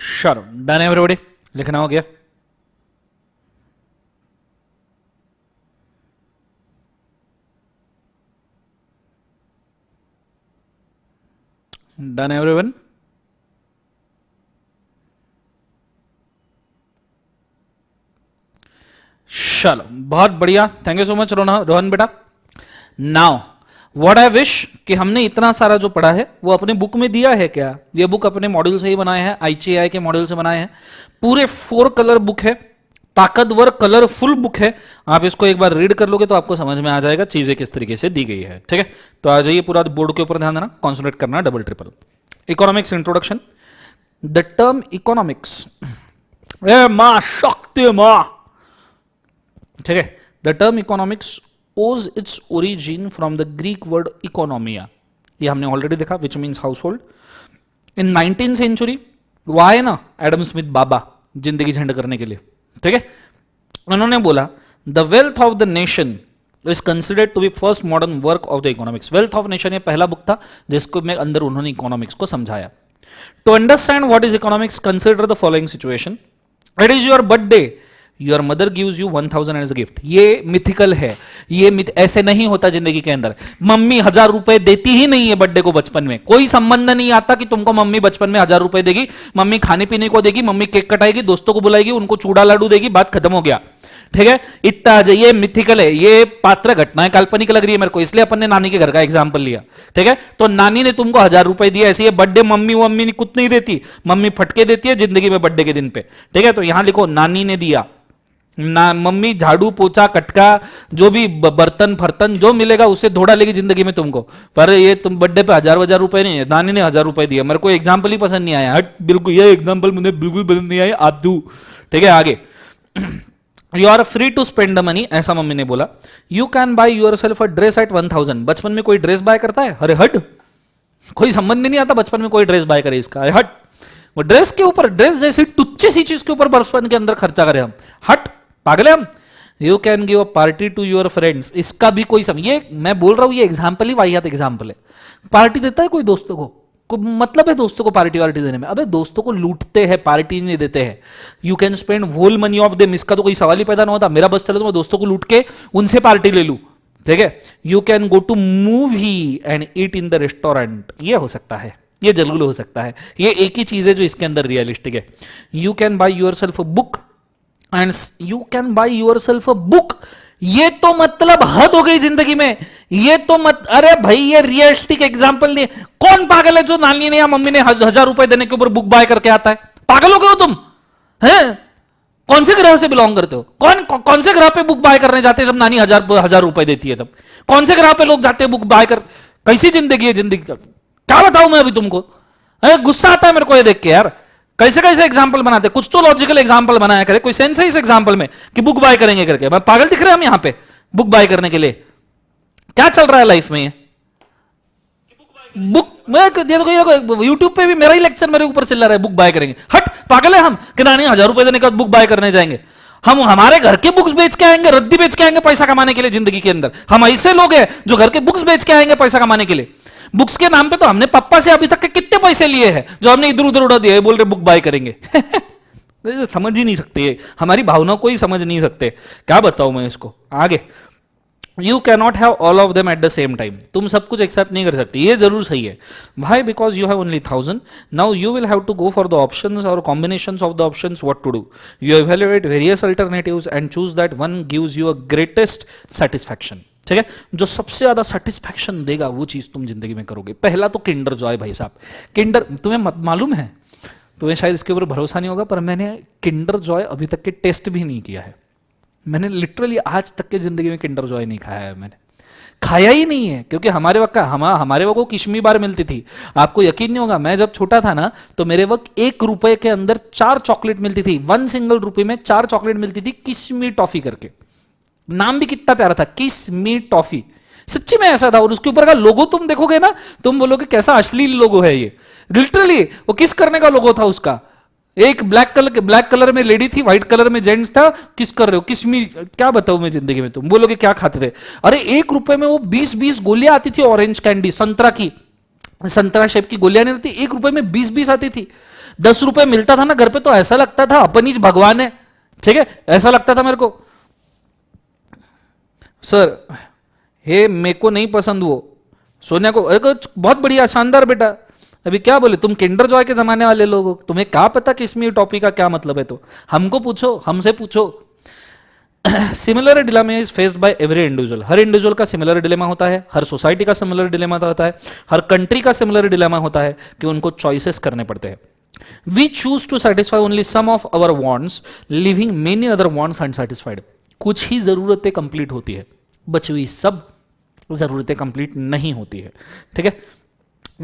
चलो डन एवरीबॉडी, लिखना हो गया। डन एवरीवन, चलो बहुत बढ़िया, thank you so much Rohan बेटा। नाउ व्हाट आई विश कि हमने इतना सारा जो पढ़ा है वो अपने बुक में दिया है क्या? ये बुक अपने मॉड्यूल से ही बनाए हैं, ICAI के मॉड्यूल से बनाए हैं। पूरे 4 कलर बुक है, ताकतवर कलरफुल बुक है। आप इसको एक बार रीड कर लोगे तो आपको समझ में आ जाएगा चीजें किस तरीके से दी गई है। ठीक है, तो आ जाइए, पूरा बोर्ड के ऊपर ध्यान देना, कॉन्सेंट्रेट करना double triple. Economics introduction. The term economics, मां शक्ति मां, ठीक है, the term economics owes its origin from the Greek word economia, ये हमने ऑलरेडी देखा, which means household. In 19th century वो आए ना एडम स्मिथ बाबा जिंदगी झंड करने के लिए, ठीक है, उन्होंने बोला the wealth of the nation is considered to be first modern work of the economics. Wealth of nation ये पहला बुक था जिसको में अंदर उन्होंने इकोनॉमिक्स को समझाया। To understand what is economics, consider the following situation. It is your birthday, your mother gives you 1000 as a gift. ये मिथिकल है, ये ऐसे नहीं होता जिंदगी के अंदर। मम्मी 1000 रुपए देती ही नहीं है बर्थडे को बचपन में, कोई संबंध नहीं आता कि तुमको मम्मी बचपन में 1000 रुपए देगी। मम्मी खाने पीने को देगी, मम्मी केक कटाएगी, दोस्तों को बुलाएगी, उनको चूड़ा लाडू देगी, बात खत्म हो गया। ठीक है, इतना ये मिथिकल है, ये पात्र घटना है, काल्पनिक लग रही है मेरे को, इसलिए अपन ने नानी के घर का एग्जाम्पल लिया। ठीक है, तो नानी ने तुमको 1000 रुपए दिया, ऐसे ये बर्थडे मम्मी कुछ नहीं देती, मम्मी फटके देती है जिंदगी में बर्थडे के दिन पे। ठीक है, तो यहां लिखो नानी ने दिया ना, मम्मी झाड़ू पोछा कटका जो भी बर्तन फर्तन जो मिलेगा उससे धोड़ा लेगी जिंदगी में तुमको, पर ये तुम बर्थडे पे 1000 रुपए नहीं है, नानी ने 1000 रुपए दिया। मेरे को एग्जाम्पल ही पसंद नहीं आया, हट बिल्कुल ये एग्जाम्पल मुझे बिल्कुल पसंद नहीं आया, आप दू। ठीक है, आगे you are free to spend the money, ऐसा मम्मी ने बोला। You can buy yourself a dress at 1000। बचपन में कोई ड्रेस बाय करता है? अरे हट, कोई संबंध ही नहीं आता बचपन में कोई ड्रेस बाय करे इसका, हट। वो ड्रेस के ऊपर, ड्रेस जैसी टुच्ची सी चीज के ऊपर बचपन के अंदर खर्चा करें हम, हट पागल है हम। You can give a party to your friends, इसका भी कोई ये मैं बोल रहा हूं ये एग्जाम्पल ही वाहियात एग्जाम्पल है। पार्टी देता है कोई दोस्तों को मतलब है दोस्तों को पार्टी वार्टी देने में? अबे दोस्तों को लूटते हैं, पार्टी नहीं देते हैं। You can spend whole money of them, इसका तो कोई सवाल ही पैदा ना होता। मेरा बस चले तो मैं दोस्तों को लूट के उनसे पार्टी ले लूं। ठीक है, you can go to movie and eat in the restaurant, ये हो सकता है, ये जरूर हो सकता है, ये एक ही चीज है जो इसके अंदर रियलिस्टिक है। You can buy yourself a book and you can buy yourself a book, ये तो मतलब हद हो गई जिंदगी में, ये तो मत, अरे भाई ये रियलिस्टिक एग्जांपल नहीं है। कौन पागल है जो नानी ने या मम्मी ने 1000 रुपए देने के ऊपर बुक बाय करके आता है? पागल हो गए हो तुम हैं? कौन से ग्रह से बिलोंग करते हो? कौन से ग्रह पे बुक बाय करने जाते हैं जब नानी 1000 रुपए देती है? तब कौन से ग्रह पे लोग जाते हैं बुक बाय कर? कैसी जिंदगी है जिंदगी का, क्या बताऊं मैं अभी तुमको? गुस्सा आता है मेरे को ये देख के यार, कैसे कैसे एग्जाम्पल बनाते, कुछ तो लॉजिकल एग्जाम्पल बनाया करे, कोई सेंस है इस एग्जाम्पल में कि बुक बाय करेंगे करके? पागल दिख रहे हैं हम यहाँ पे बुक बाय करने के लिए? क्या चल रहा है लाइफ में? बुक मैं यूट्यूब पे भी मेरा ही लेक्चर मेरे ऊपर चल रहा है, बुक बाय करेंगे। हट पागल है हम कि नानी 1000 रुपए देने के बाद बुक बाय करने जाएंगे? हम हमारे घर के बुक्स बेच के आएंगे, रद्दी बेच के आएंगे पैसा कमाने के लिए जिंदगी के अंदर। हम ऐसे लोग हैं जो घर के बुक्स बेच के आएंगे पैसा कमाने के लिए। बुक्स के नाम पे तो हमने पापा से अभी तक के कितने पैसे लिए हैं जो हमने इधर उधर उड़ा दिए, बोल रहे बुक बाय करेंगे। समझ ही नहीं सकते, हमारी भावनाओं को ही समझ नहीं सकते, क्या बताऊं मैं इसको आगे। You cannot have all of them at the same time, तुम सब कुछ एक साथ नहीं कर सकते, ये जरूर सही है भाई, because you have only 1000। Now you will have to go for the options और combinations of the options, what to do. You evaluate various alternatives and choose that one gives you a greatest satisfaction. ठीक है, जो सबसे ज्यादा satisfaction देगा वो चीज तुम जिंदगी में करोगे। पहला तो किंडर जॉय भाई साहब, किंडर तुम्हें मालूम है, तुम्हें शायद इसके ऊपर भरोसा नहीं होगा, पर मैंने किंडर जॉय अभी तक के टेस्ट भी नहीं किया है। मैंने लिटरली आज तक के जिंदगी में किंडर जॉय नहीं खाया है, मैंने खाया ही नहीं है, क्योंकि हमारे वक्त हमारे वक्त किशमी बार मिलती थी। आपको यकीन नहीं होगा, मैं जब छोटा था ना तो मेरे वक्त 1 रुपए के अंदर 4 चॉकलेट मिलती थी, 1 सिंगल रुपए में 4 चॉकलेट मिलती थी, किशमी टॉफी करके। नाम भी कितना प्यारा था, किशमी टॉफी, सच्ची में ऐसा था। और उसके ऊपर का लोगो तुम देखोगे ना, तुम बोलोगे कैसा अश्लील लोगो है ये। लिटरली वो किस करने का लोगो था उसका, एक ब्लैक कलर में लेडी थी, व्हाइट कलर में जेंट्स था, किस कर रहे हो, किशमी, क्या बताऊं मैं जिंदगी में। तुम बोलोगे क्या खाते थे? अरे 1 रुपए में वो 20-20 गोलियां आती थी, ऑरेंज कैंडी, संतरा की, संतरा शेप की गोलियां नहीं रहती, 1 रुपए में 20-20 आती थी। 10 रुपए मिलता था ना घर पे तो ऐसा लगता था अपन ही भगवान है, ठीक है, ऐसा लगता था मेरे को। सर हे मेरे को नहीं पसंद वो, सोनिया को अरे बहुत बढ़िया शानदार बेटा। अभी क्या बोले, तुम किंडर जॉय के जमाने वाले लोग हो, तुम्हें क्या पता कि इसमें टॉपिक का क्या मतलब है, तो हमको पूछो, हमसे पूछो। Similar dilemma is faced by every individual, हर इंडिविजुअल का सिमिलर डिलेमा होता है, हर सोसाइटी का सिमिलर डिलेमा होता है, हर कंट्री का सिमिलर डिलेमा होता है कि उनको चॉइसेस करने पड़ते हैं। We choose to satisfy only some of our wants, leaving many other wants unsatisfied. कुछ ही जरूरतें कंप्लीट होती है, बची हुई सब जरूरतें कंप्लीट नहीं होती है, ठीक है।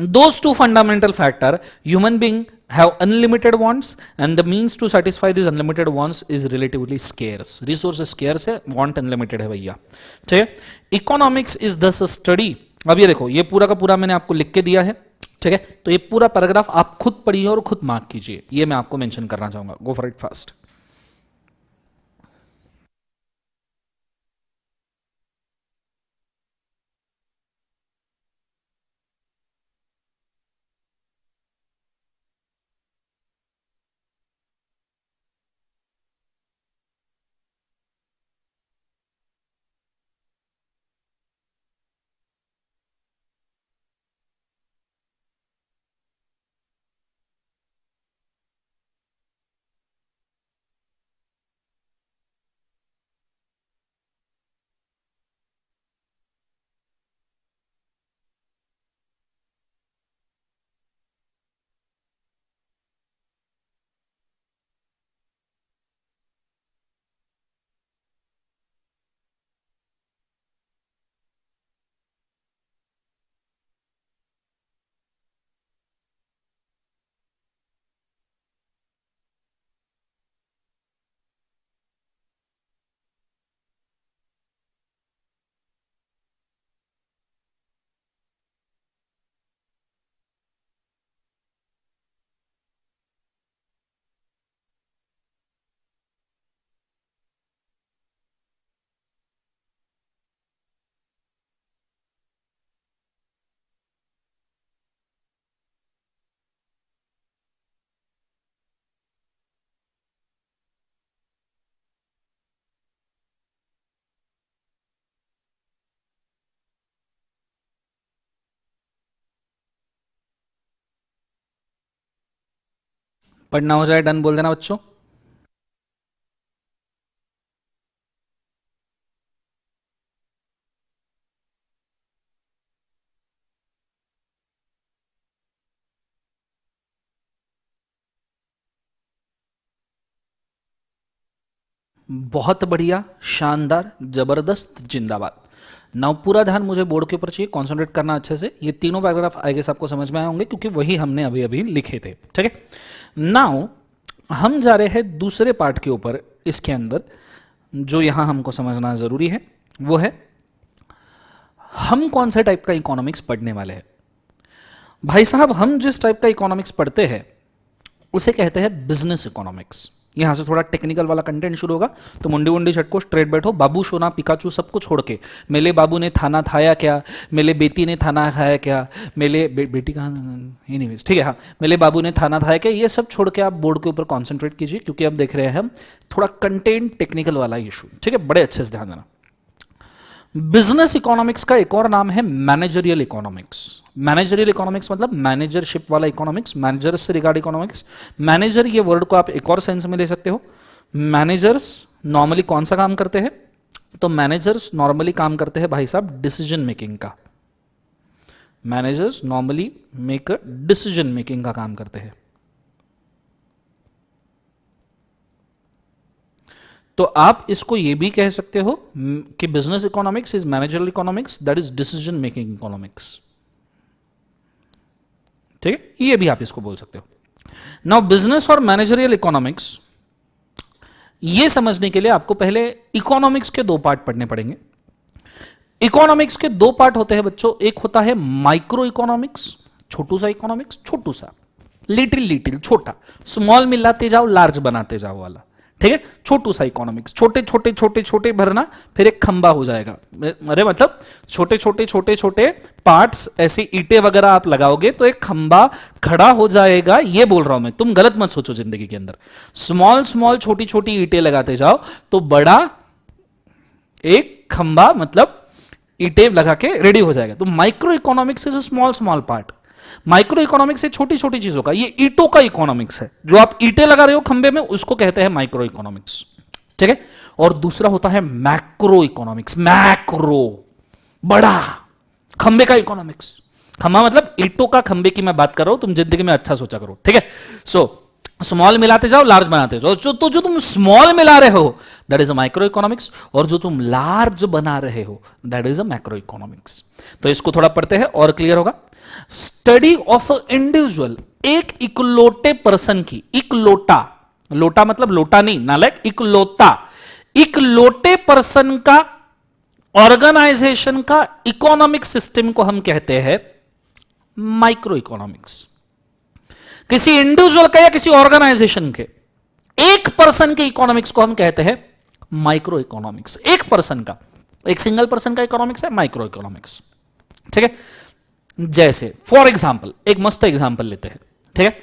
Those two fundamental factor, human being have unlimited wants and the means to satisfy these unlimited wants is relatively scarce. Resource scarce है, want unlimited है भैया, ठीक है। Economics is thus a study, अब ये देखो ये पूरा का पूरा मैंने आपको लिख के दिया है, ठीक है, तो ये पूरा पैराग्राफ आप खुद पढ़िए और खुद मार्क कीजिए, ये मैं आपको मेंशन करना चाहूंगा। Go for it fast. पढ़ना हो जाए डन बोल देना बच्चों। बहुत बढ़िया, शानदार, जबरदस्त, जिंदाबाद। नाउ पूरा ध्यान मुझे बोर्ड के ऊपर चाहिए, कॉन्सेंट्रेट करना अच्छे से। ये तीनों पैराग्राफ आई गेस आपको समझ में आए होंगे क्योंकि वही हमने अभी अभी लिखे थे, ठीक है। नाउ हम जा रहे हैं दूसरे पार्ट के ऊपर, इसके अंदर जो यहां हमको समझना जरूरी है वो है हम कौन से टाइप का इकोनॉमिक्स पढ़ने वाले हैं। भाई साहब हम जिस टाइप का इकोनॉमिक्स पढ़ते हैं उसे कहते हैं बिजनेस इकोनॉमिक्स। यहां से थोड़ा टेक्निकल वाला कंटेंट शुरू होगा, तो मुंडी मुंडी छटको स्ट्रेट बैठो, बाबू सोना पिकाचू सबको छोड़ के, मेले बाबू ने थाना खाया क्या, मेले बेटी ने थाना खाया क्या, मेले बेटी कहाँ, एनीवेज ठीक है, हाँ मेले बाबू ने थाना खाया क्या, ये सब छोड़ के आप बोर्ड के ऊपर कॉन्सेंट्रेट कीजिए क्योंकि अब देख रहे हैं हम थोड़ा कंटेंट टेक्निकल वाला इशू, ठीक है, बड़े अच्छे से ध्यान देना। बिजनेस इकोनॉमिक्स का एक और नाम है मैनेजरियल इकोनॉमिक्स। मैनेजरियल इकोनॉमिक्स मतलब मैनेजरशिप वाला इकोनॉमिक्स, मैनेजर से रिगार्ड इकोनॉमिक्स। मैनेजर ये वर्ड को आप एक और सेंस में ले सकते हो। मैनेजर्स नॉर्मली कौन सा काम करते हैं, तो मैनेजर्स नॉर्मली काम करते हैं भाई साहब डिसीजन मेकिंग का। Managers normally make decision making का काम करते हैं। तो आप इसको ये भी कह सकते हो कि business economics is managerial economics that is decision making economics, ठीक है, ये भी आप इसको बोल सकते हो। नाउ बिजनेस और मैनेजरियल इकोनॉमिक्स ये समझने के लिए आपको पहले इकोनॉमिक्स के दो पार्ट पढ़ने पड़ेंगे। इकोनॉमिक्स के दो पार्ट होते हैं बच्चों, एक होता है माइक्रो इकोनॉमिक्स, छोटू सा इकोनॉमिक्स, छोटू सा, लिटिल लिटिल छोटा, स्मॉल मिलाते जाओ लार्ज बनाते जाओ वाला, ठीक है, छोटू सा इकोनॉमिक्स, छोटे छोटे छोटे छोटे भरना, फिर एक खंबा हो जाएगा। अरे मतलब छोटे छोटे छोटे छोटे पार्ट्स, ऐसे ईंटें वगैरह आप लगाओगे तो एक खंबा खड़ा हो जाएगा, ये बोल रहा हूं मैं। तुम गलत मत सोचो जिंदगी के अंदर। स्मॉल स्मॉल छोटी छोटी ईंटें लगाते जाओ तो बड़ा एक खंबा, मतलब ईंटें लगा के रेडी हो जाएगा। तो micro economics is a small small part. Micro economics है छोटी छोटी चीजों का, ये ईंटों का इकोनॉमिक्स है। जो आप ईंटें लगा रहे हो खंबे में, उसको कहते हैं माइक्रो इकोनॉमिक्स। ठीक है, और दूसरा होता है मैक्रो इकोनॉमिक्स। मैक्रो, बड़ा, खंबे का इकोनॉमिक्स। खंबा मतलब ईंटों का, खंबे की मैं बात कर रहा हूं, तुम जिंदगी में अच्छा सोचा करो। ठीक है, सो स्मॉल मिलाते जाओ, लार्ज बनाते जाओ। जो तुम स्मॉल मिला रहे हो that is a micro economics, और जो तुम लार्ज बना रहे हो that is a macro economics. तो इसको थोड़ा पढ़ते हैं और क्लियर होगा। स्टडी ऑफ इंडिविजुअल, एक इकलौते पर्सन की, इकलौता, लोटा मतलब लोटा नहीं नालायक, इकलौता, इकलौते पर्सन का, ऑर्गेनाइजेशन का इकोनॉमिक सिस्टम को हम कहते हैं माइक्रो इकोनॉमिक्स। किसी इंडिविजुअल का या किसी ऑर्गेनाइजेशन के, एक पर्सन के इकोनॉमिक्स को हम कहते हैं माइक्रो इकोनॉमिक्स। एक पर्सन का, एक सिंगल पर्सन का इकोनॉमिक्स है माइक्रो इकोनॉमिक्स। ठीक है, जैसे फॉर एग्जाम्पल, एक मस्त एग्जाम्पल लेते हैं। ठीक है,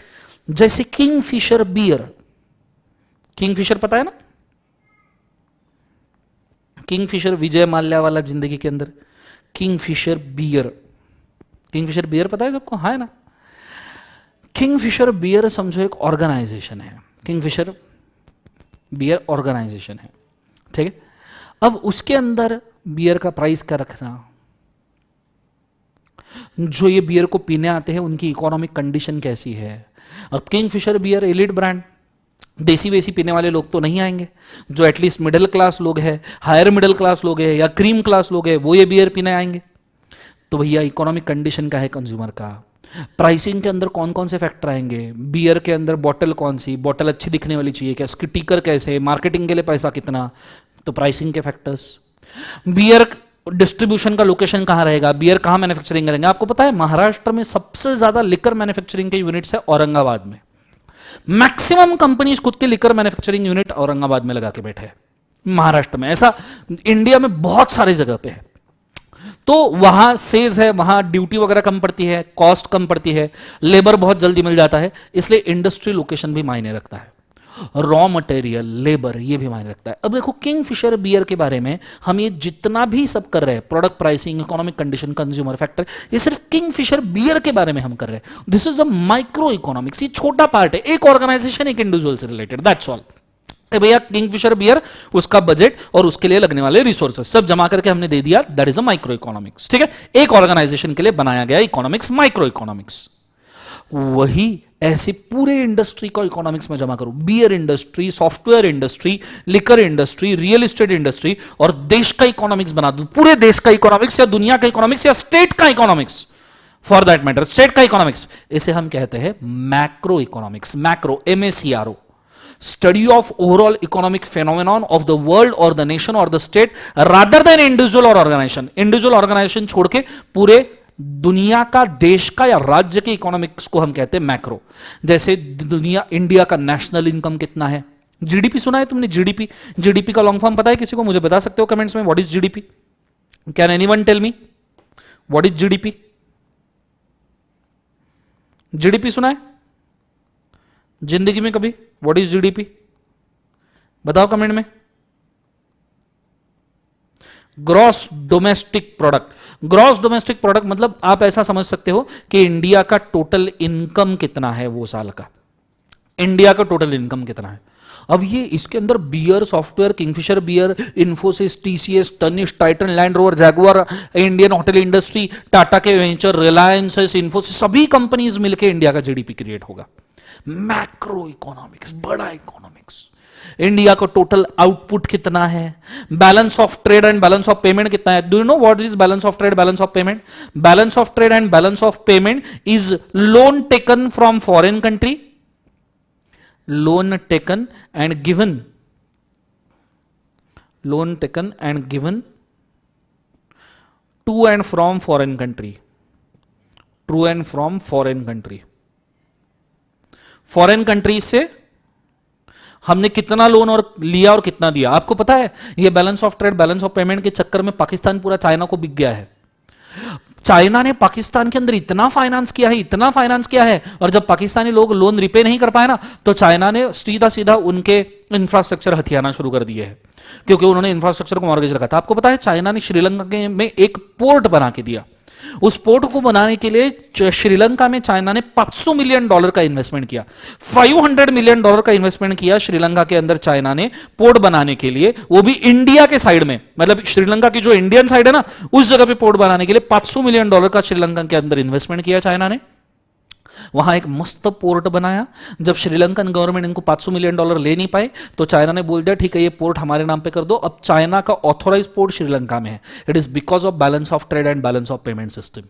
जैसे किंगफिशर बियर। किंगफिशर पता है ना, किंगफिशर विजय माल्या वाला जिंदगी के अंदर, किंगफिशर बियर। किंगफिशर बियर पता है सबको, हाँ है ना। किंगफिशर बियर समझो एक ऑर्गेनाइजेशन है। किंगफिशर बियर ऑर्गेनाइजेशन है। ठीक है, अब उसके अंदर बियर का प्राइस क्या रखना, जो ये बियर को पीने आते हैं उनकी इकोनॉमिक कंडीशन कैसी है। अब किंगफिशर बियर एलिट ब्रांड, देसी वेसी पीने वाले लोग तो नहीं आएंगे। जो एटलीस्ट मिडिल क्लास लोग हैं, हायर मिडिल क्लास लोग हैं या क्रीम क्लास लोग हैं, वो ये बियर पीने आएंगे। तो भैया इकोनॉमिक कंडीशन का है कंज्यूमर का, प्राइसिंग के अंदर कौन कौन से फैक्टर आएंगे, बियर के अंदर बॉटल कौन सी, बॉटल अच्छी दिखने वाली चाहिए क्या, इसकी टिकर कैसे, मार्केटिंग के लिए पैसा कितना, तो प्राइसिंग के फैक्टर्स। बियर डिस्ट्रीब्यूशन का लोकेशन कहां रहेगा, बियर कहां मैन्युफैक्चरिंग करेंगे। आपको पता है महाराष्ट्र में सबसे ज्यादा लिकर मैन्युफैक्चरिंग के यूनिट्स है औरंगाबाद में। मैक्सिमम कंपनीज खुद के लिकर मैन्युफैक्चरिंग यूनिट औरंगाबाद में लगा के बैठे हैं महाराष्ट्र में। ऐसा इंडिया में बहुत सारी जगह पे है। तो वहां सेज है, वहां ड्यूटी वगैरह कम पड़ती है, कॉस्ट कम पड़ती है, लेबर बहुत जल्दी मिल जाता है, इसलिए इंडस्ट्री लोकेशन भी मायने रखता है। रॉ मटेरियल, लेबर, ये भी मायने रखता है। अब देखो किंगफिशर बियर के बारे में हम ये जितना भी सब कर रहे हैं, product pricing, economic condition, consumer factor, ये सिर्फ किंगफिशर बियर के बारे में हम कर रहे हैं। This is a micro economics. ये छोटा पार्ट है, एक ऑर्गेनाइजेशन एक इंडिविजुअल से रिलेटेड, दैट्स ऑल। भैया किंगफिशर बियर, उसका बजट और उसके लिए लगने वाले रिसोर्सेस सब जमा करके हमने दे दिया, that is a micro economics. ठीक है, एक ऑर्गेनाइजेशन के लिए बनाया गया इकोनॉमिक्स माइक्रो इकोनॉमिक्स। वही ऐसे पूरे इंडस्ट्री को इकोनॉमिक्स में जमा करो, beer industry, software industry, liquor industry, real estate industry, और देश का इकोनॉमिक्स बना दो, पूरे देश का इकोनॉमिक्स या दुनिया का इकोनॉमिक्स या स्टेट का economics, for that matter state का इकोनॉमिक्स, इसे हम कहते हैं macro economics. Macro, MACRO, study of overall economic phenomenon of the world और द नेशन और the state rather than individual और ऑर्गेनाइजेशन। इंडिविजुअल ऑर्गेनाइजेशन छोड़ के पूरे दुनिया का, देश का या राज्य के इकोनॉमिक्स को हम कहते हैं मैक्रो। जैसे दुनिया, इंडिया का नेशनल इनकम कितना है, जीडीपी सुना है तुमने, जीडीपी। जीडीपी का लॉन्ग फॉर्म पता है किसी को, मुझे बता सकते हो कमेंट्स में, what is GDP? Can anyone tell me what is GDP? GDP सुना है जिंदगी में कभी? व्हाट इज जीडीपी बताओ कमेंट में। Gross domestic product. Gross domestic product मतलब आप ऐसा समझ सकते हो कि इंडिया का टोटल इनकम कितना है वो साल का, इंडिया का टोटल इनकम कितना है। अब ये इसके अंदर beer, software, Kingfisher beer, Infosys, TCS, Tanishq, Titan, Land Rover, Jaguar, Indian hotel industry, Tata के वेंचर, रिलायंस, इन्फोसिस, सभी कंपनीज मिलकर इंडिया का जीडीपी क्रिएट होगा। मैक्रो इकोनॉमिक्स, बड़ा इकोनॉमिक्स। इंडिया का टोटल आउटपुट कितना है, balance of trade and balance of payment कितना है। Do you know what is balance of trade, balance of payment? Balance of trade and balance of payment is loan taken from foreign country, loan taken and given, loan taken and given to and from foreign country, to and from foreign country, foreign countries से हमने कितना loan और लिया और कितना दिया, आपको पता है? ये balance of trade, balance of payment के चक्कर में पाकिस्तान पूरा चाइना को बिक गया है। चाइना ने पाकिस्तान के अंदर इतना फाइनेंस किया है, इतना फाइनेंस किया है, और जब पाकिस्तानी लोग लोन रिपे नहीं कर पाए ना, तो चाइना ने सीधा सीधा उनके इंफ्रास्ट्रक्चर हथियाना शुरू कर दिए है, क्योंकि उन्होंने इंफ्रास्ट्रक्चर को मॉर्गेज रखा था। आपको पता है चाइना ने श्रीलंका में एक पोर्ट बना के दिया। उस पोर्ट को बनाने के लिए श्रीलंका में चाइना ने $500 मिलियन का इन्वेस्टमेंट किया। $500 मिलियन का इन्वेस्टमेंट किया श्रीलंका के अंदर चाइना ने पोर्ट बनाने के लिए, वो भी इंडिया के साइड में, मतलब श्रीलंका की जो इंडियन साइड है ना, उस जगह पे पोर्ट बनाने के लिए $500 मिलियन का श्रीलंका के अंदर इन्वेस्टमेंट किया चाइना ने। वहां एक मस्त पोर्ट बनाया। जब श्रीलंकन गवर्नमेंट इनको $500 मिलियन ले नहीं पाए, तो चाइना ने बोल दिया ठीक है ये पोर्ट हमारे नाम पे कर दो। अब चाइना का ऑथोराइज पोर्ट श्रीलंका में है। It is because of balance of trade and balance of payment system,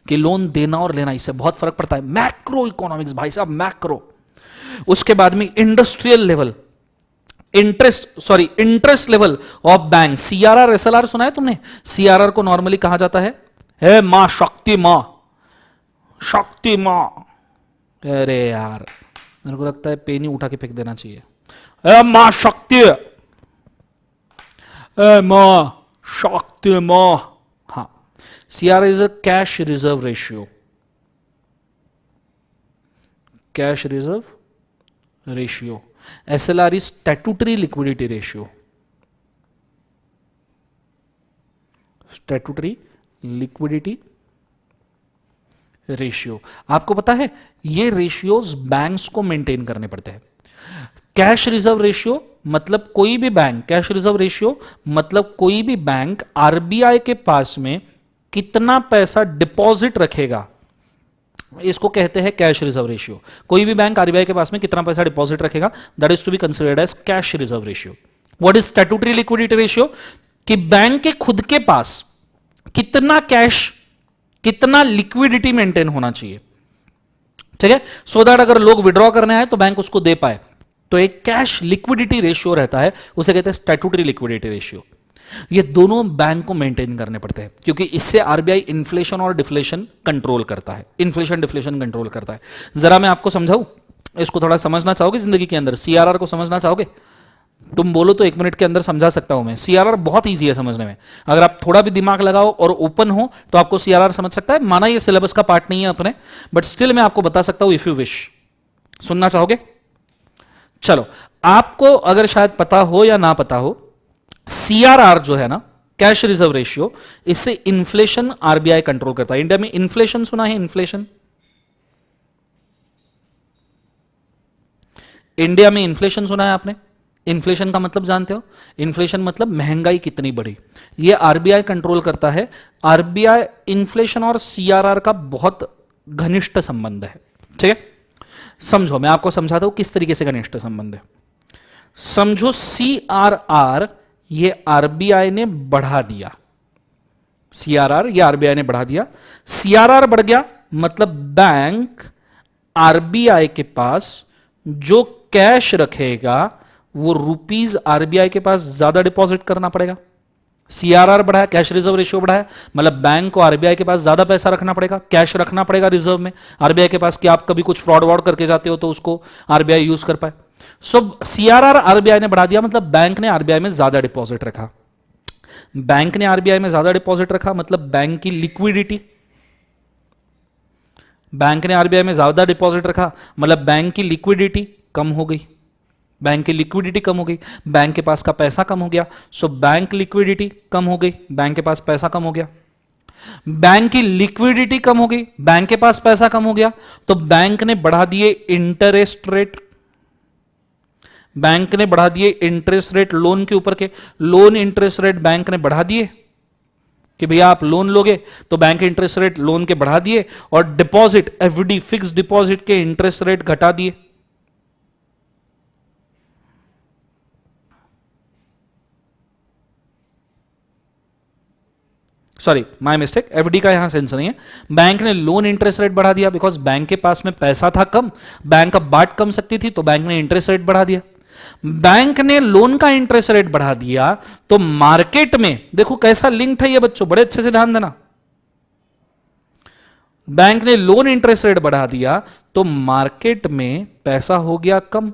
कि लोन देना और लेना, इससे बहुत फर्क पड़ता है। मैक्रो इकोनॉमिक्स भाई साहब, मैक्रो। उसके बाद में industrial level, interest level of bank, CRR SLR सुना है तुमने? सीआरआर को नॉर्मली कहा जाता है मां शक्ति, मां शक्ति, मां। अरे यार मेरे को लगता है पेन ही उठा के फेंक देना चाहिए। ए मां शक्ति, ए मां शक्ति, मां। हाँ, CR is a cash reserve ratio, cash reserve ratio. SLR is statutory liquidity ratio, statutory liquidity ratio. आपको पता है ये रेशियोज बैंक्स को मेंटेन करने पड़ते हैं। कैश रिजर्व रेशियो मतलब कोई भी बैंक, कैश रिजर्व रेशियो मतलब कोई भी बैंक आरबीआई के पास में कितना पैसा डिपॉजिट रखेगा, इसको कहते हैं कैश रिजर्व रेशियो। कोई भी बैंक आरबीआई के पास में कितना पैसा डिपॉजिट रखेगा, that is to be considered as cash reserve ratio. What is statutory liquidity ratio? कि बैंक के खुद के पास कितना कैश, कितना लिक्विडिटी मेंटेन होना चाहिए, ठीक है, सो दैट अगर लोग विड्रॉ करने आए तो बैंक उसको दे पाए। तो एक कैश लिक्विडिटी रेशियो रहता है, उसे कहते हैं स्टैट्यूटरी लिक्विडिटी रेशियो। ये दोनों बैंक को मेंटेन करने पड़ते हैं, क्योंकि इससे आरबीआई इन्फ्लेशन और डिफ्लेशन कंट्रोल करता है, इन्फ्लेशन डिफ्लेशन कंट्रोल करता है। जरा मैं आपको समझाऊं, इसको थोड़ा समझना चाहोगे जिंदगी के अंदर? सीआरआर को समझना चाहोगे? तुम बोलो तो 1 मिनट के अंदर समझा सकता हूं मैं। सीआरआर बहुत इजी है समझने में, अगर आप थोड़ा भी दिमाग लगाओ और ओपन हो तो आपको सीआरआर समझ सकता है। माना ये सिलेबस का पार्ट नहीं है अपने, बट स्टिल मैं आपको बता सकता हूं इफ यू विश। सुनना चाहोगे? चलो, आपको अगर शायद पता हो या ना पता हो, सीआरआर जो है ना, कैश रिजर्व रेशियो, इससे इन्फ्लेशन आरबीआई कंट्रोल करता है। इंडिया में इन्फ्लेशन सुना है? इन्फ्लेशन, इंडिया में इन्फ्लेशन सुना है आपने? इन्फ्लेशन का मतलब जानते हो? इन्फ्लेशन मतलब महंगाई कितनी बढ़ी, ये आरबीआई कंट्रोल करता है। आरबीआई, इन्फ्लेशन और सीआरआर का बहुत घनिष्ठ संबंध है, ठीक है? समझो, मैं आपको समझाता हूं किस तरीके से घनिष्ठ संबंध है। समझो सीआरआर ये आरबीआई ने बढ़ा दिया, सीआरआर ये आरबीआई ने बढ़ा दिया, सीआरआर बढ़ गया मतलब बैंक आरबीआई के पास जो कैश रखेगा वो रुपीज आरबीआई के पास ज्यादा डिपॉजिट करना पड़ेगा। सीआरआर बढ़ाया, कैश रिजर्व रेशियो बढ़ाया, मतलब बैंक को आरबीआई के पास ज्यादा पैसा रखना पड़ेगा, कैश रखना पड़ेगा रिजर्व में आरबीआई के पास, कि आप कभी कुछ फ्रॉड वॉड करके जाते हो तो उसको आरबीआई यूज कर पाए। सो सीआरआर आरबीआई ने बढ़ा दिया मतलब बैंक ने आरबीआई में ज्यादा डिपॉजिट रखा। बैंक ने आरबीआई में ज्यादा डिपॉजिट रखा मतलब बैंक की लिक्विडिटी, बैंक ने आरबीआई में ज्यादा डिपॉजिट रखा मतलब बैंक की लिक्विडिटी कम हो गई, बैंक की लिक्विडिटी कम हो गई, बैंक के पास का पैसा कम हो गया। सो बैंक लिक्विडिटी कम हो गई, बैंक के पास पैसा कम हो गया। बैंक की लिक्विडिटी कम हो गई, बैंक के पास पैसा कम हो गया, तो बैंक ने बढ़ा दिए इंटरेस्ट रेट, बैंक ने बढ़ा दिए इंटरेस्ट रेट लोन के ऊपर के, लोन इंटरेस्ट रेट बैंक ने बढ़ा दिए कि भैया आप लोन लोगे तो बैंक इंटरेस्ट रेट लोन के बढ़ा दिए, और डिपॉजिट, एफडी फिक्स डिपॉजिट के इंटरेस्ट रेट घटा दिए। सॉरी, माय मिस्टेक, एफडी का यहां सेंस नहीं है। बैंक ने लोन इंटरेस्ट रेट बढ़ा दिया बिकॉज बैंक के पास में पैसा था कम, बैंक अब बांट कम सकती थी, तो बैंक ने इंटरेस्ट रेट बढ़ा दिया। बैंक ने लोन का इंटरेस्ट रेट बढ़ा दिया तो मार्केट में, देखो कैसा लिंक्ड है ये बच्चों, बड़े अच्छे से ध्यान देना। बैंक ने लोन इंटरेस्ट रेट बढ़ा दिया तो मार्केट में पैसा हो गया कम,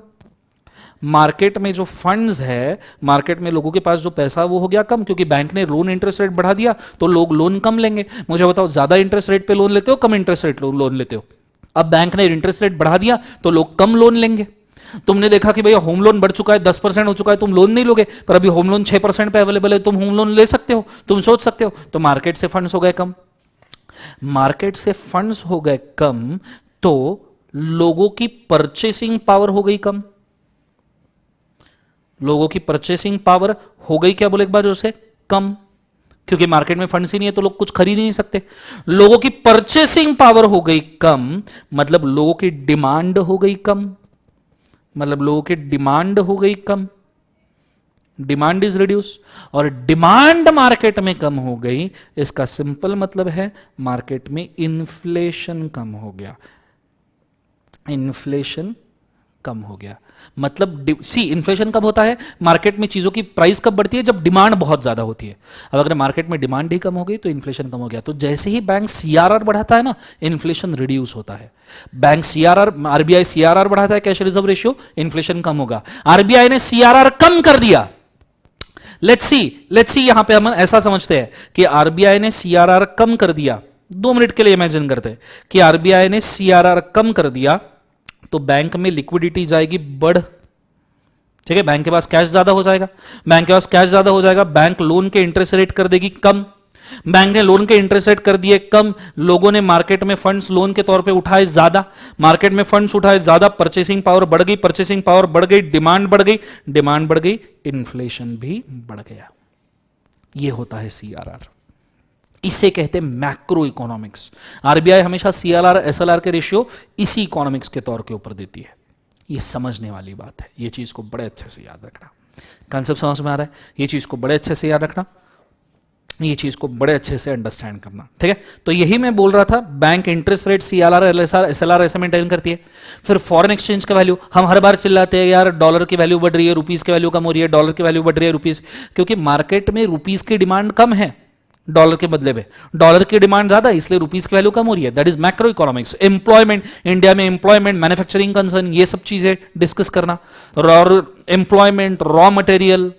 मार्केट में जो फंड्स है, मार्केट में लोगों के पास जो पैसा वो हो गया कम, क्योंकि बैंक ने लोन इंटरेस्ट रेट बढ़ा दिया तो लोग लोन कम लेंगे। मुझे बताओ, ज्यादा इंटरेस्ट रेट पे लोन लेते हो, कम इंटरेस्ट रेट लोन लेते हो? अब बैंक ने इंटरेस्ट रेट बढ़ा दिया तो लोग कम लोन लेंगे। तुमने देखा कि भैया होम लोन बढ़ चुका है, 10% हो चुका है, तुम लोन नहीं लोगे, पर अभी होम लोन 6% पे अवेलेबल है, तुम होम लोन ले सकते हो, तुम सोच सकते हो, तो मार्केट से फंड्स हो गए कम। मार्केट से फंड्स हो गए कम तो लोगों की परचेसिंग पावर हो गई कम। लोगों की परचेसिंग पावर हो गई क्या, बोले एक बार जोर से, कम। क्योंकि मार्केट में फंड्स ही नहीं है तो लोग कुछ खरीद ही नहीं सकते। लोगों की परचेसिंग पावर हो गई कम, मतलब लोगों की डिमांड हो गई कम। मतलब लोगों की डिमांड हो गई कम, डिमांड इज रिड्यूस, और डिमांड मार्केट में कम हो गई, इसका सिंपल मतलब है मार्केट में इन्फ्लेशन कम हो गया। इन्फ्लेशन कम हो गया, मतलब सी इन्फ्लेशन कब होता है, मार्केट में चीजों की प्राइस कब बढ़ती है, जब डिमांड बहुत ज्यादा होती है। अब अगर मार्केट में डिमांड ही कम हो गई तो इन्फ्लेशन कम हो गया। तो जैसे ही बैंक सीआरआर बढ़ाता है ना, इन्फ्लेशन रिड्यूस होता है। बैंक सीआरआर, आरबीआई सीआरआर बढ़ाता है, कैश रिजर्व रेशियो, इन्फ्लेशन कम होगा। आरबीआई ने सीआरआर कम कर दिया, लेट्स सी यहां पे हम ऐसा समझते हैं कि आरबीआई ने सीआरआर कम कर दिया। 2 मिनट के लिए इमेजिन करते हैं कि आरबीआई ने सीआरआर कम कर दिया, तो बैंक में लिक्विडिटी जाएगी बढ़, ठीक है, बैंक के पास कैश ज्यादा हो जाएगा। बैंक के पास कैश ज्यादा हो जाएगा, बैंक लोन के इंटरेस्ट रेट कर देगी कम। बैंक ने लोन के इंटरेस्ट रेट कर दिए कम, लोगों ने मार्केट में फंड्स लोन के तौर पे उठाए ज्यादा, मार्केट में फंड्स उठाए ज्यादा, परचेसिंग पावर बढ़ गई, परचेसिंग पावर बढ़ गई, डिमांड बढ़ गई, डिमांड बढ़ गई, इन्फ्लेशन भी बढ़ गया। ये होता है सीआरआर, इसे कहते हैं मैक्रो इकोनॉमिक्स। आरबीआई हमेशा सीएलआर एसएलआर के रेशियो इसी इकोनॉमिक्स के तौर के ऊपर देती है। ये समझने वाली बात है, ये चीज को बड़े अच्छे से याद रखना। कंसेप्ट समझ में आ रहा है, ये चीज को बड़े अच्छे से याद रखना, ये चीज को बड़े अच्छे से अंडरस्टैंड करना, ठीक है। तो यही मैं बोल रहा था, bank interest rate CLR SLR ऐसे मेंटेन करती है। फिर फॉरेन एक्सचेंज का वैल्यू, हम हर बार चिल्लाते हैं यार डॉलर की वैल्यू बढ़ रही है, रुपीस की वैल्यू कम हो रही है, डॉलर की वैल्यू बढ़ रही है, रुपीस, क्योंकि मार्केट में रुपीस की डिमांड कम है डॉलर के बदले में, डॉलर की डिमांड ज्यादा है, इसलिए रुपीस की वैल्यू कम हो रही है। That is macro economics. Employment, India में एम्प्लॉयमेंट, मैन्युफैक्चरिंग कंसर्न, ये सब चीजें डिस्कस करना। Employment, raw material,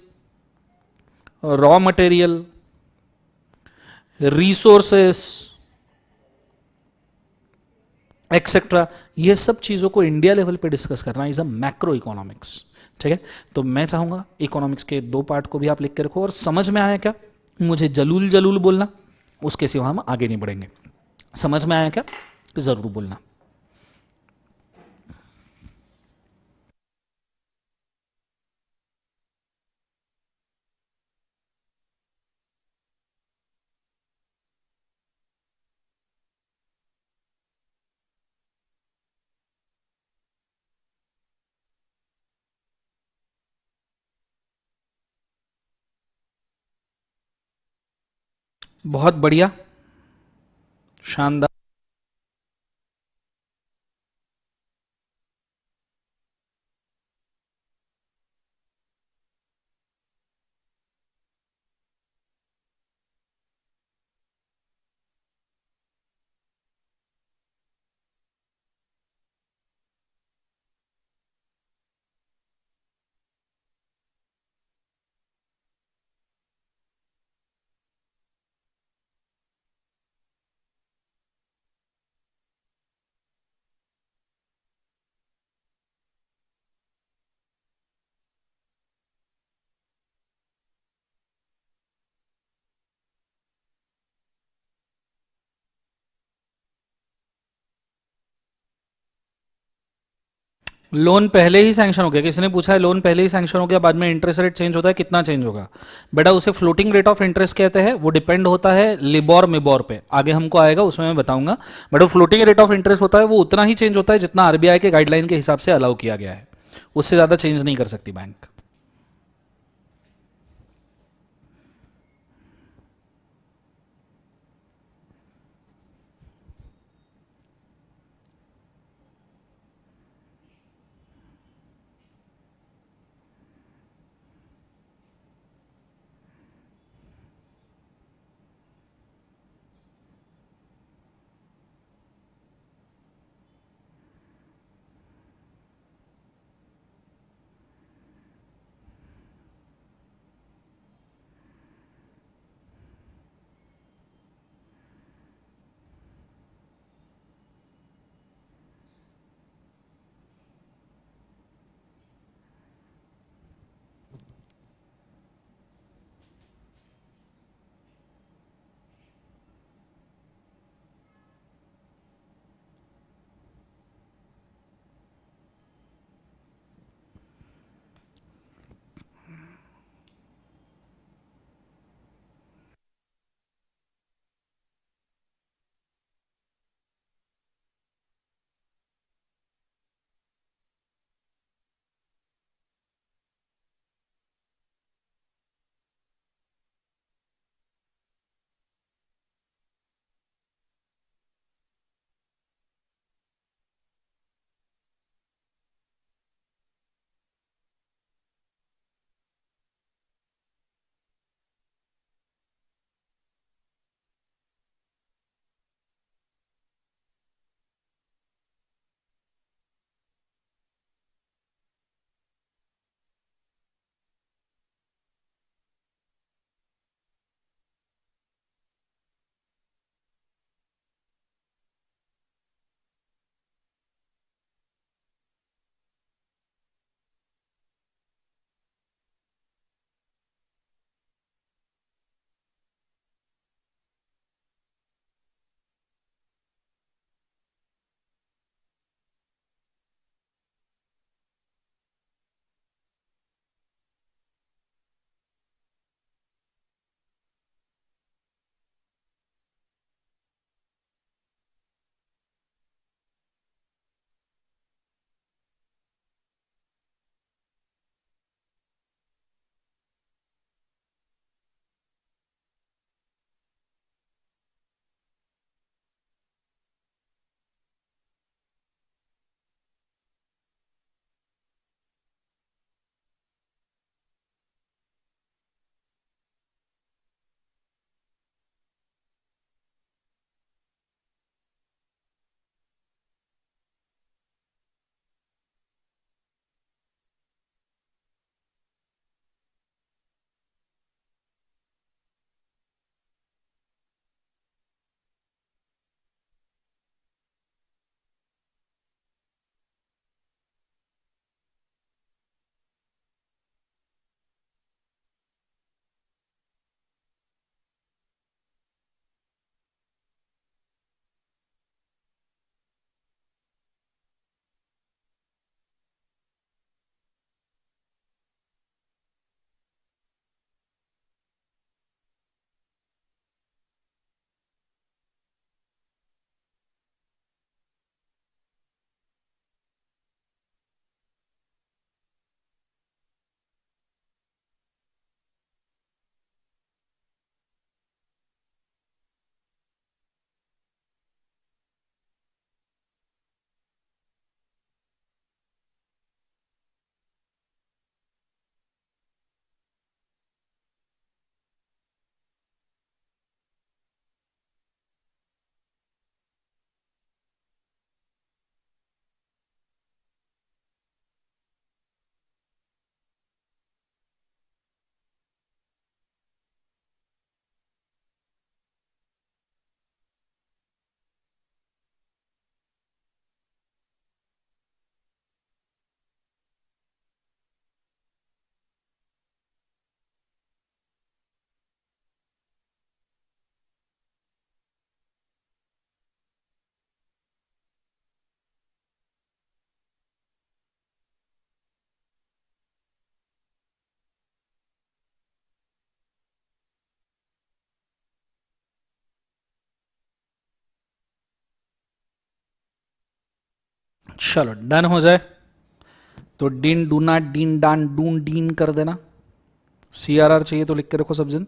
resources etcetera, ये सब चीजों को इंडिया लेवल पे डिस्कस करना इज अ मैक्रो इकोनॉमिक्स, ठीक है। तो मैं चाहूंगा इकोनॉमिक्स के 2 पार्ट को भी आप लिख के रखो, और समझ में आया क्या, मुझे जलूल जलूल बोलना, उसके सिवा हम आगे नहीं बढ़ेंगे। समझ में आया क्या, जरूर बोलना। बहुत बढ़िया, शानदार। लोन पहले ही सैंक्शन हो गया, किसी ने पूछा है लोन पहले ही सैंक्शन हो गया, बाद में इंटरेस्ट रेट चेंज होता है, कितना चेंज होगा? बेटा उसे फ्लोटिंग रेट ऑफ इंटरेस्ट कहते हैं, वो डिपेंड होता है लिबोर मिबोर पे, आगे हमको आएगा उसमें मैं बताऊंगा। बट वो फ्लोटिंग रेट ऑफ इंटरेस्ट होता है, वो उतना ही चेंज होता है जितना आरबीआई के गाइडलाइन के हिसाब से अलाउ किया गया है, उससे ज्यादा चेंज नहीं कर सकती बैंक। चलो डन हो जाए तो डीन डूना डीन डान डून डीन कर देना। CRR चाहिए तो लिख के रखो सब जन।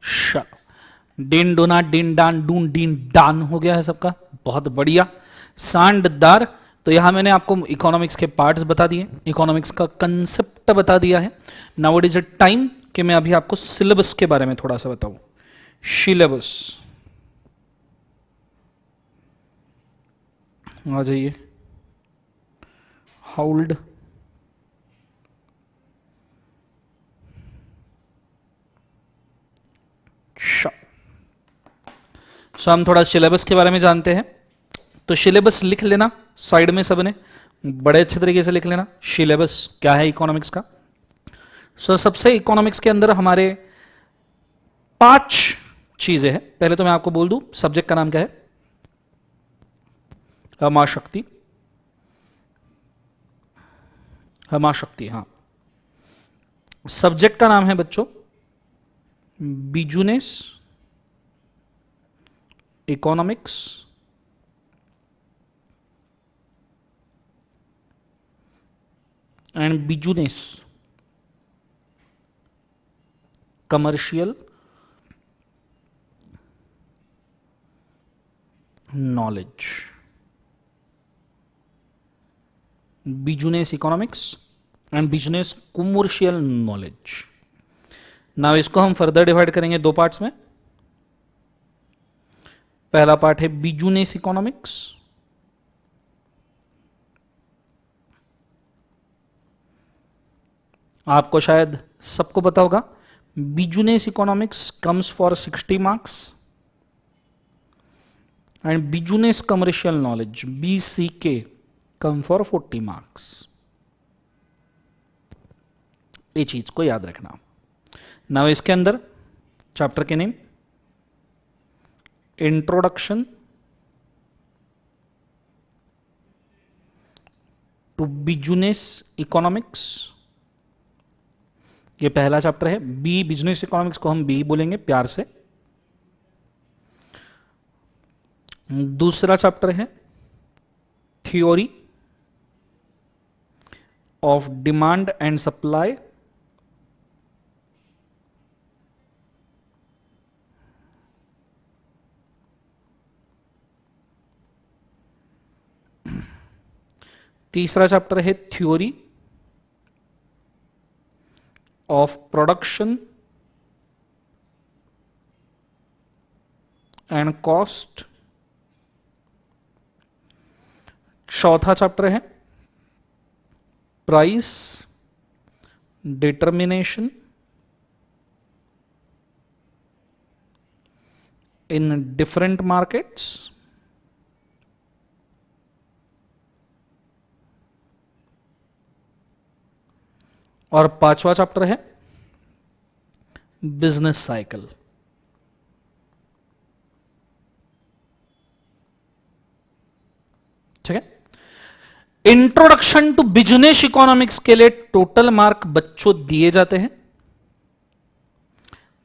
चलो डिन डोना डिन डान डून डीन डान हो गया है सबका, बहुत बढ़िया, शानदार। तो यहां मैंने आपको इकोनॉमिक्स के पार्ट्स बता दिए, इकोनॉमिक्स का कंसेप्ट बता दिया है। Now it is a time कि मैं अभी आपको सिलेबस के बारे में थोड़ा सा बताऊं। सिलेबस आ जाइए, होल्ड। सो हम थोड़ा सिलेबस के बारे में जानते हैं। तो सिलेबस लिख लेना साइड में सबने, बड़े अच्छे तरीके से लिख लेना सिलेबस क्या है इकोनॉमिक्स का। सो सबसे इकोनॉमिक्स के अंदर हमारे 5 चीजें हैं। पहले तो मैं आपको बोल दूं सब्जेक्ट का नाम क्या है, हमाशक्ति। हमाशक्ति, हाँ। सब्जेक्ट का नाम है बच्चों business economics and business commercial knowledge. Business economics and business commercial knowledge. Now इसको हम फर्दर डिवाइड करेंगे 2 पार्ट्स में। पहला पार्ट है बिजनेस इकोनॉमिक्स, आपको शायद सबको पता होगा business economics comes for 60 marks and business commercial knowledge BCK come for 40 marks. ये चीज को याद रखना। नाउ इसके अंदर चैप्टर के name introduction to business economics, ये पहला चैप्टर है। बी बिजनेस इकोनॉमिक्स को हम बी बोलेंगे प्यार से। दूसरा चैप्टर है theory of demand and supply, तीसरा चैप्टर है theory of production and cost. चौथा चैप्टर है price determination in different markets. और पांचवा चैप्टर है बिजनेस साइकिल। ठीक है। इंट्रोडक्शन टू बिजनेस इकोनॉमिक्स के लिए टोटल मार्क बच्चों दिए जाते हैं,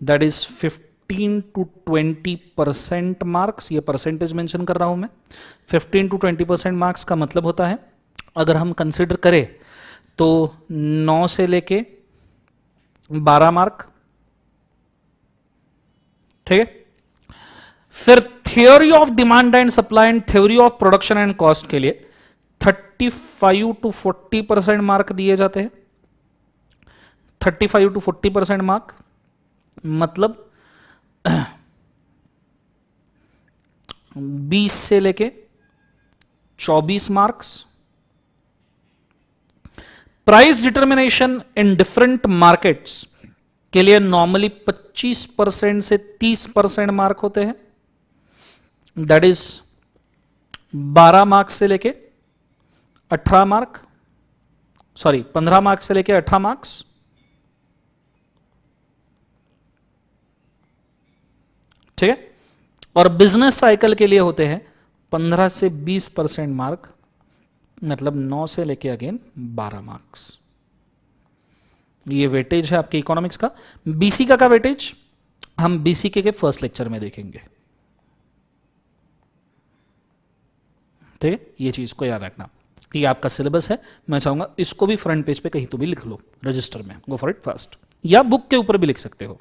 दैट इज 15 to 20% मार्क्स। ये परसेंटेज मेंशन कर रहा हूं मैं। 15 to 20% मार्क्स का मतलब होता है, अगर हम कंसिडर करें तो 9 से लेके 12 मार्क, ठीक है। फिर theory of demand and supply and theory of production and cost के लिए 35 to 40% मार्क दिए जाते हैं। 35 to 40% मार्क मतलब 20 से लेके 24 marks. Price determination in different markets के लिए नॉर्मली 25% से 30% मार्क होते हैं। दैट इज 12 मार्क्स से लेके 18 मार्क, सॉरी 15 मार्क्स से लेके 18 मार्क्स। ठीक है। और बिजनेस साइकिल के लिए होते हैं 15 से 20% मार्क, मतलब 9 से लेके अगेन 12 मार्क्स। ये वेटेज है आपके इकोनॉमिक्स का। बीसीका का वेटेज हम बीसीके के फर्स्ट लेक्चर में देखेंगे। ठीक है, ये चीज को याद रखना। ये आपका सिलेबस है, मैं चाहूंगा इसको भी फ्रंट पेज पे कहीं तो भी लिख लो, रजिस्टर में, गो फॉर इट फास्ट, या बुक के ऊपर भी लिख सकते हो।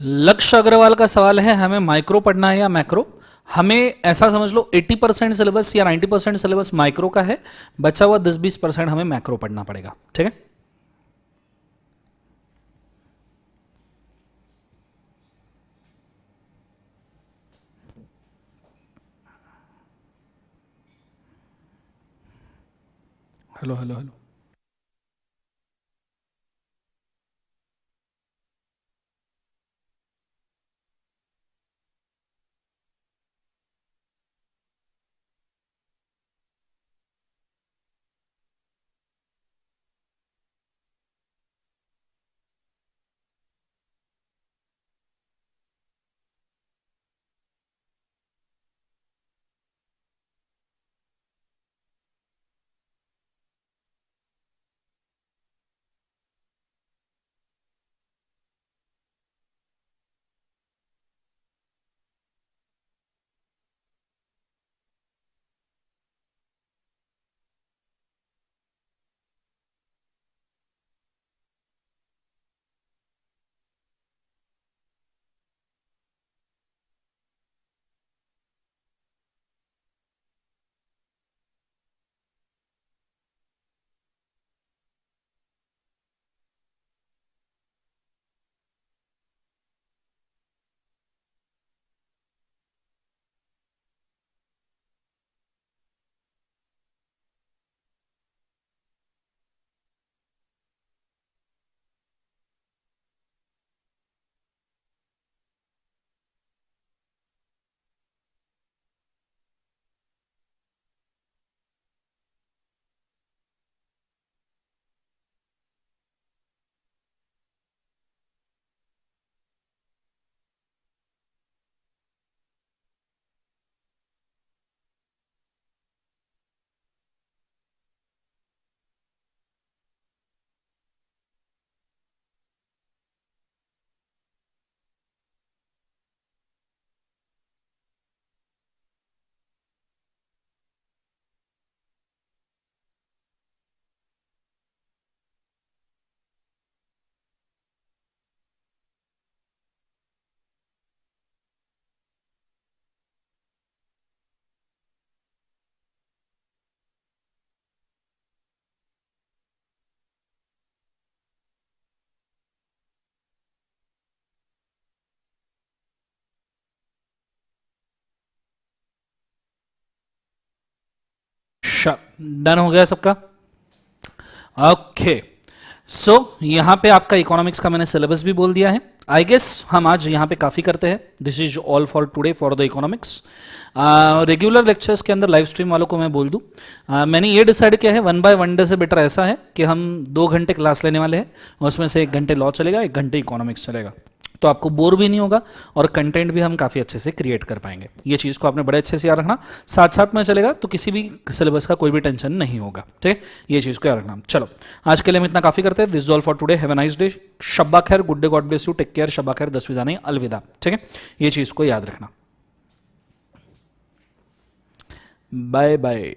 लक्ष्य अग्रवाल का सवाल है, हमें माइक्रो पढ़ना है या मैक्रो। हमें ऐसा समझ लो 80% सिलेबस या 90% सिलेबस माइक्रो का है, बचा हुआ 10-20% हमें मैक्रो पढ़ना पड़ेगा। ठीक है। Hello hello hello. डन हो गया सबका? ओके। सो यहाँ पे आपका इकोनॉमिक्स का मैंने सिलेबस भी बोल दिया है। आई गेस हम आज यहाँ पे काफ़ी करते हैं। This is all for today for the economics. Regular lectures के अंदर लाइव स्ट्रीम वालों को मैं बोल दूँ, मैंने ये डिसाइड किया है 1 बाय 1 डे से बेटर ऐसा है कि हम 2 घंटे क्लास लेने वाले हैं, उसमें से 1 घंटे लॉ चलेगा, 1 घंटे इकोनॉमिक्स चलेगा, तो आपको बोर भी नहीं होगा और कंटेंट भी हम काफ़ी अच्छे से क्रिएट कर पाएंगे। ये चीज़ को आपने बड़े अच्छे से याद रखना, साथ साथ में चलेगा तो किसी भी सिलेबस का कोई भी टेंशन नहीं होगा, ठीक है। ये चीज़ को याद रखना। चलो आज के लिए हम इतना काफ़ी करते हैं। This is all for today. Have a nice day. शब्बा खैर, good day, God bless you, take care, शब्बा खैर, दसविदा नहीं अलविदा, ठीक है। ये चीज़ को याद रखना। Bye bye.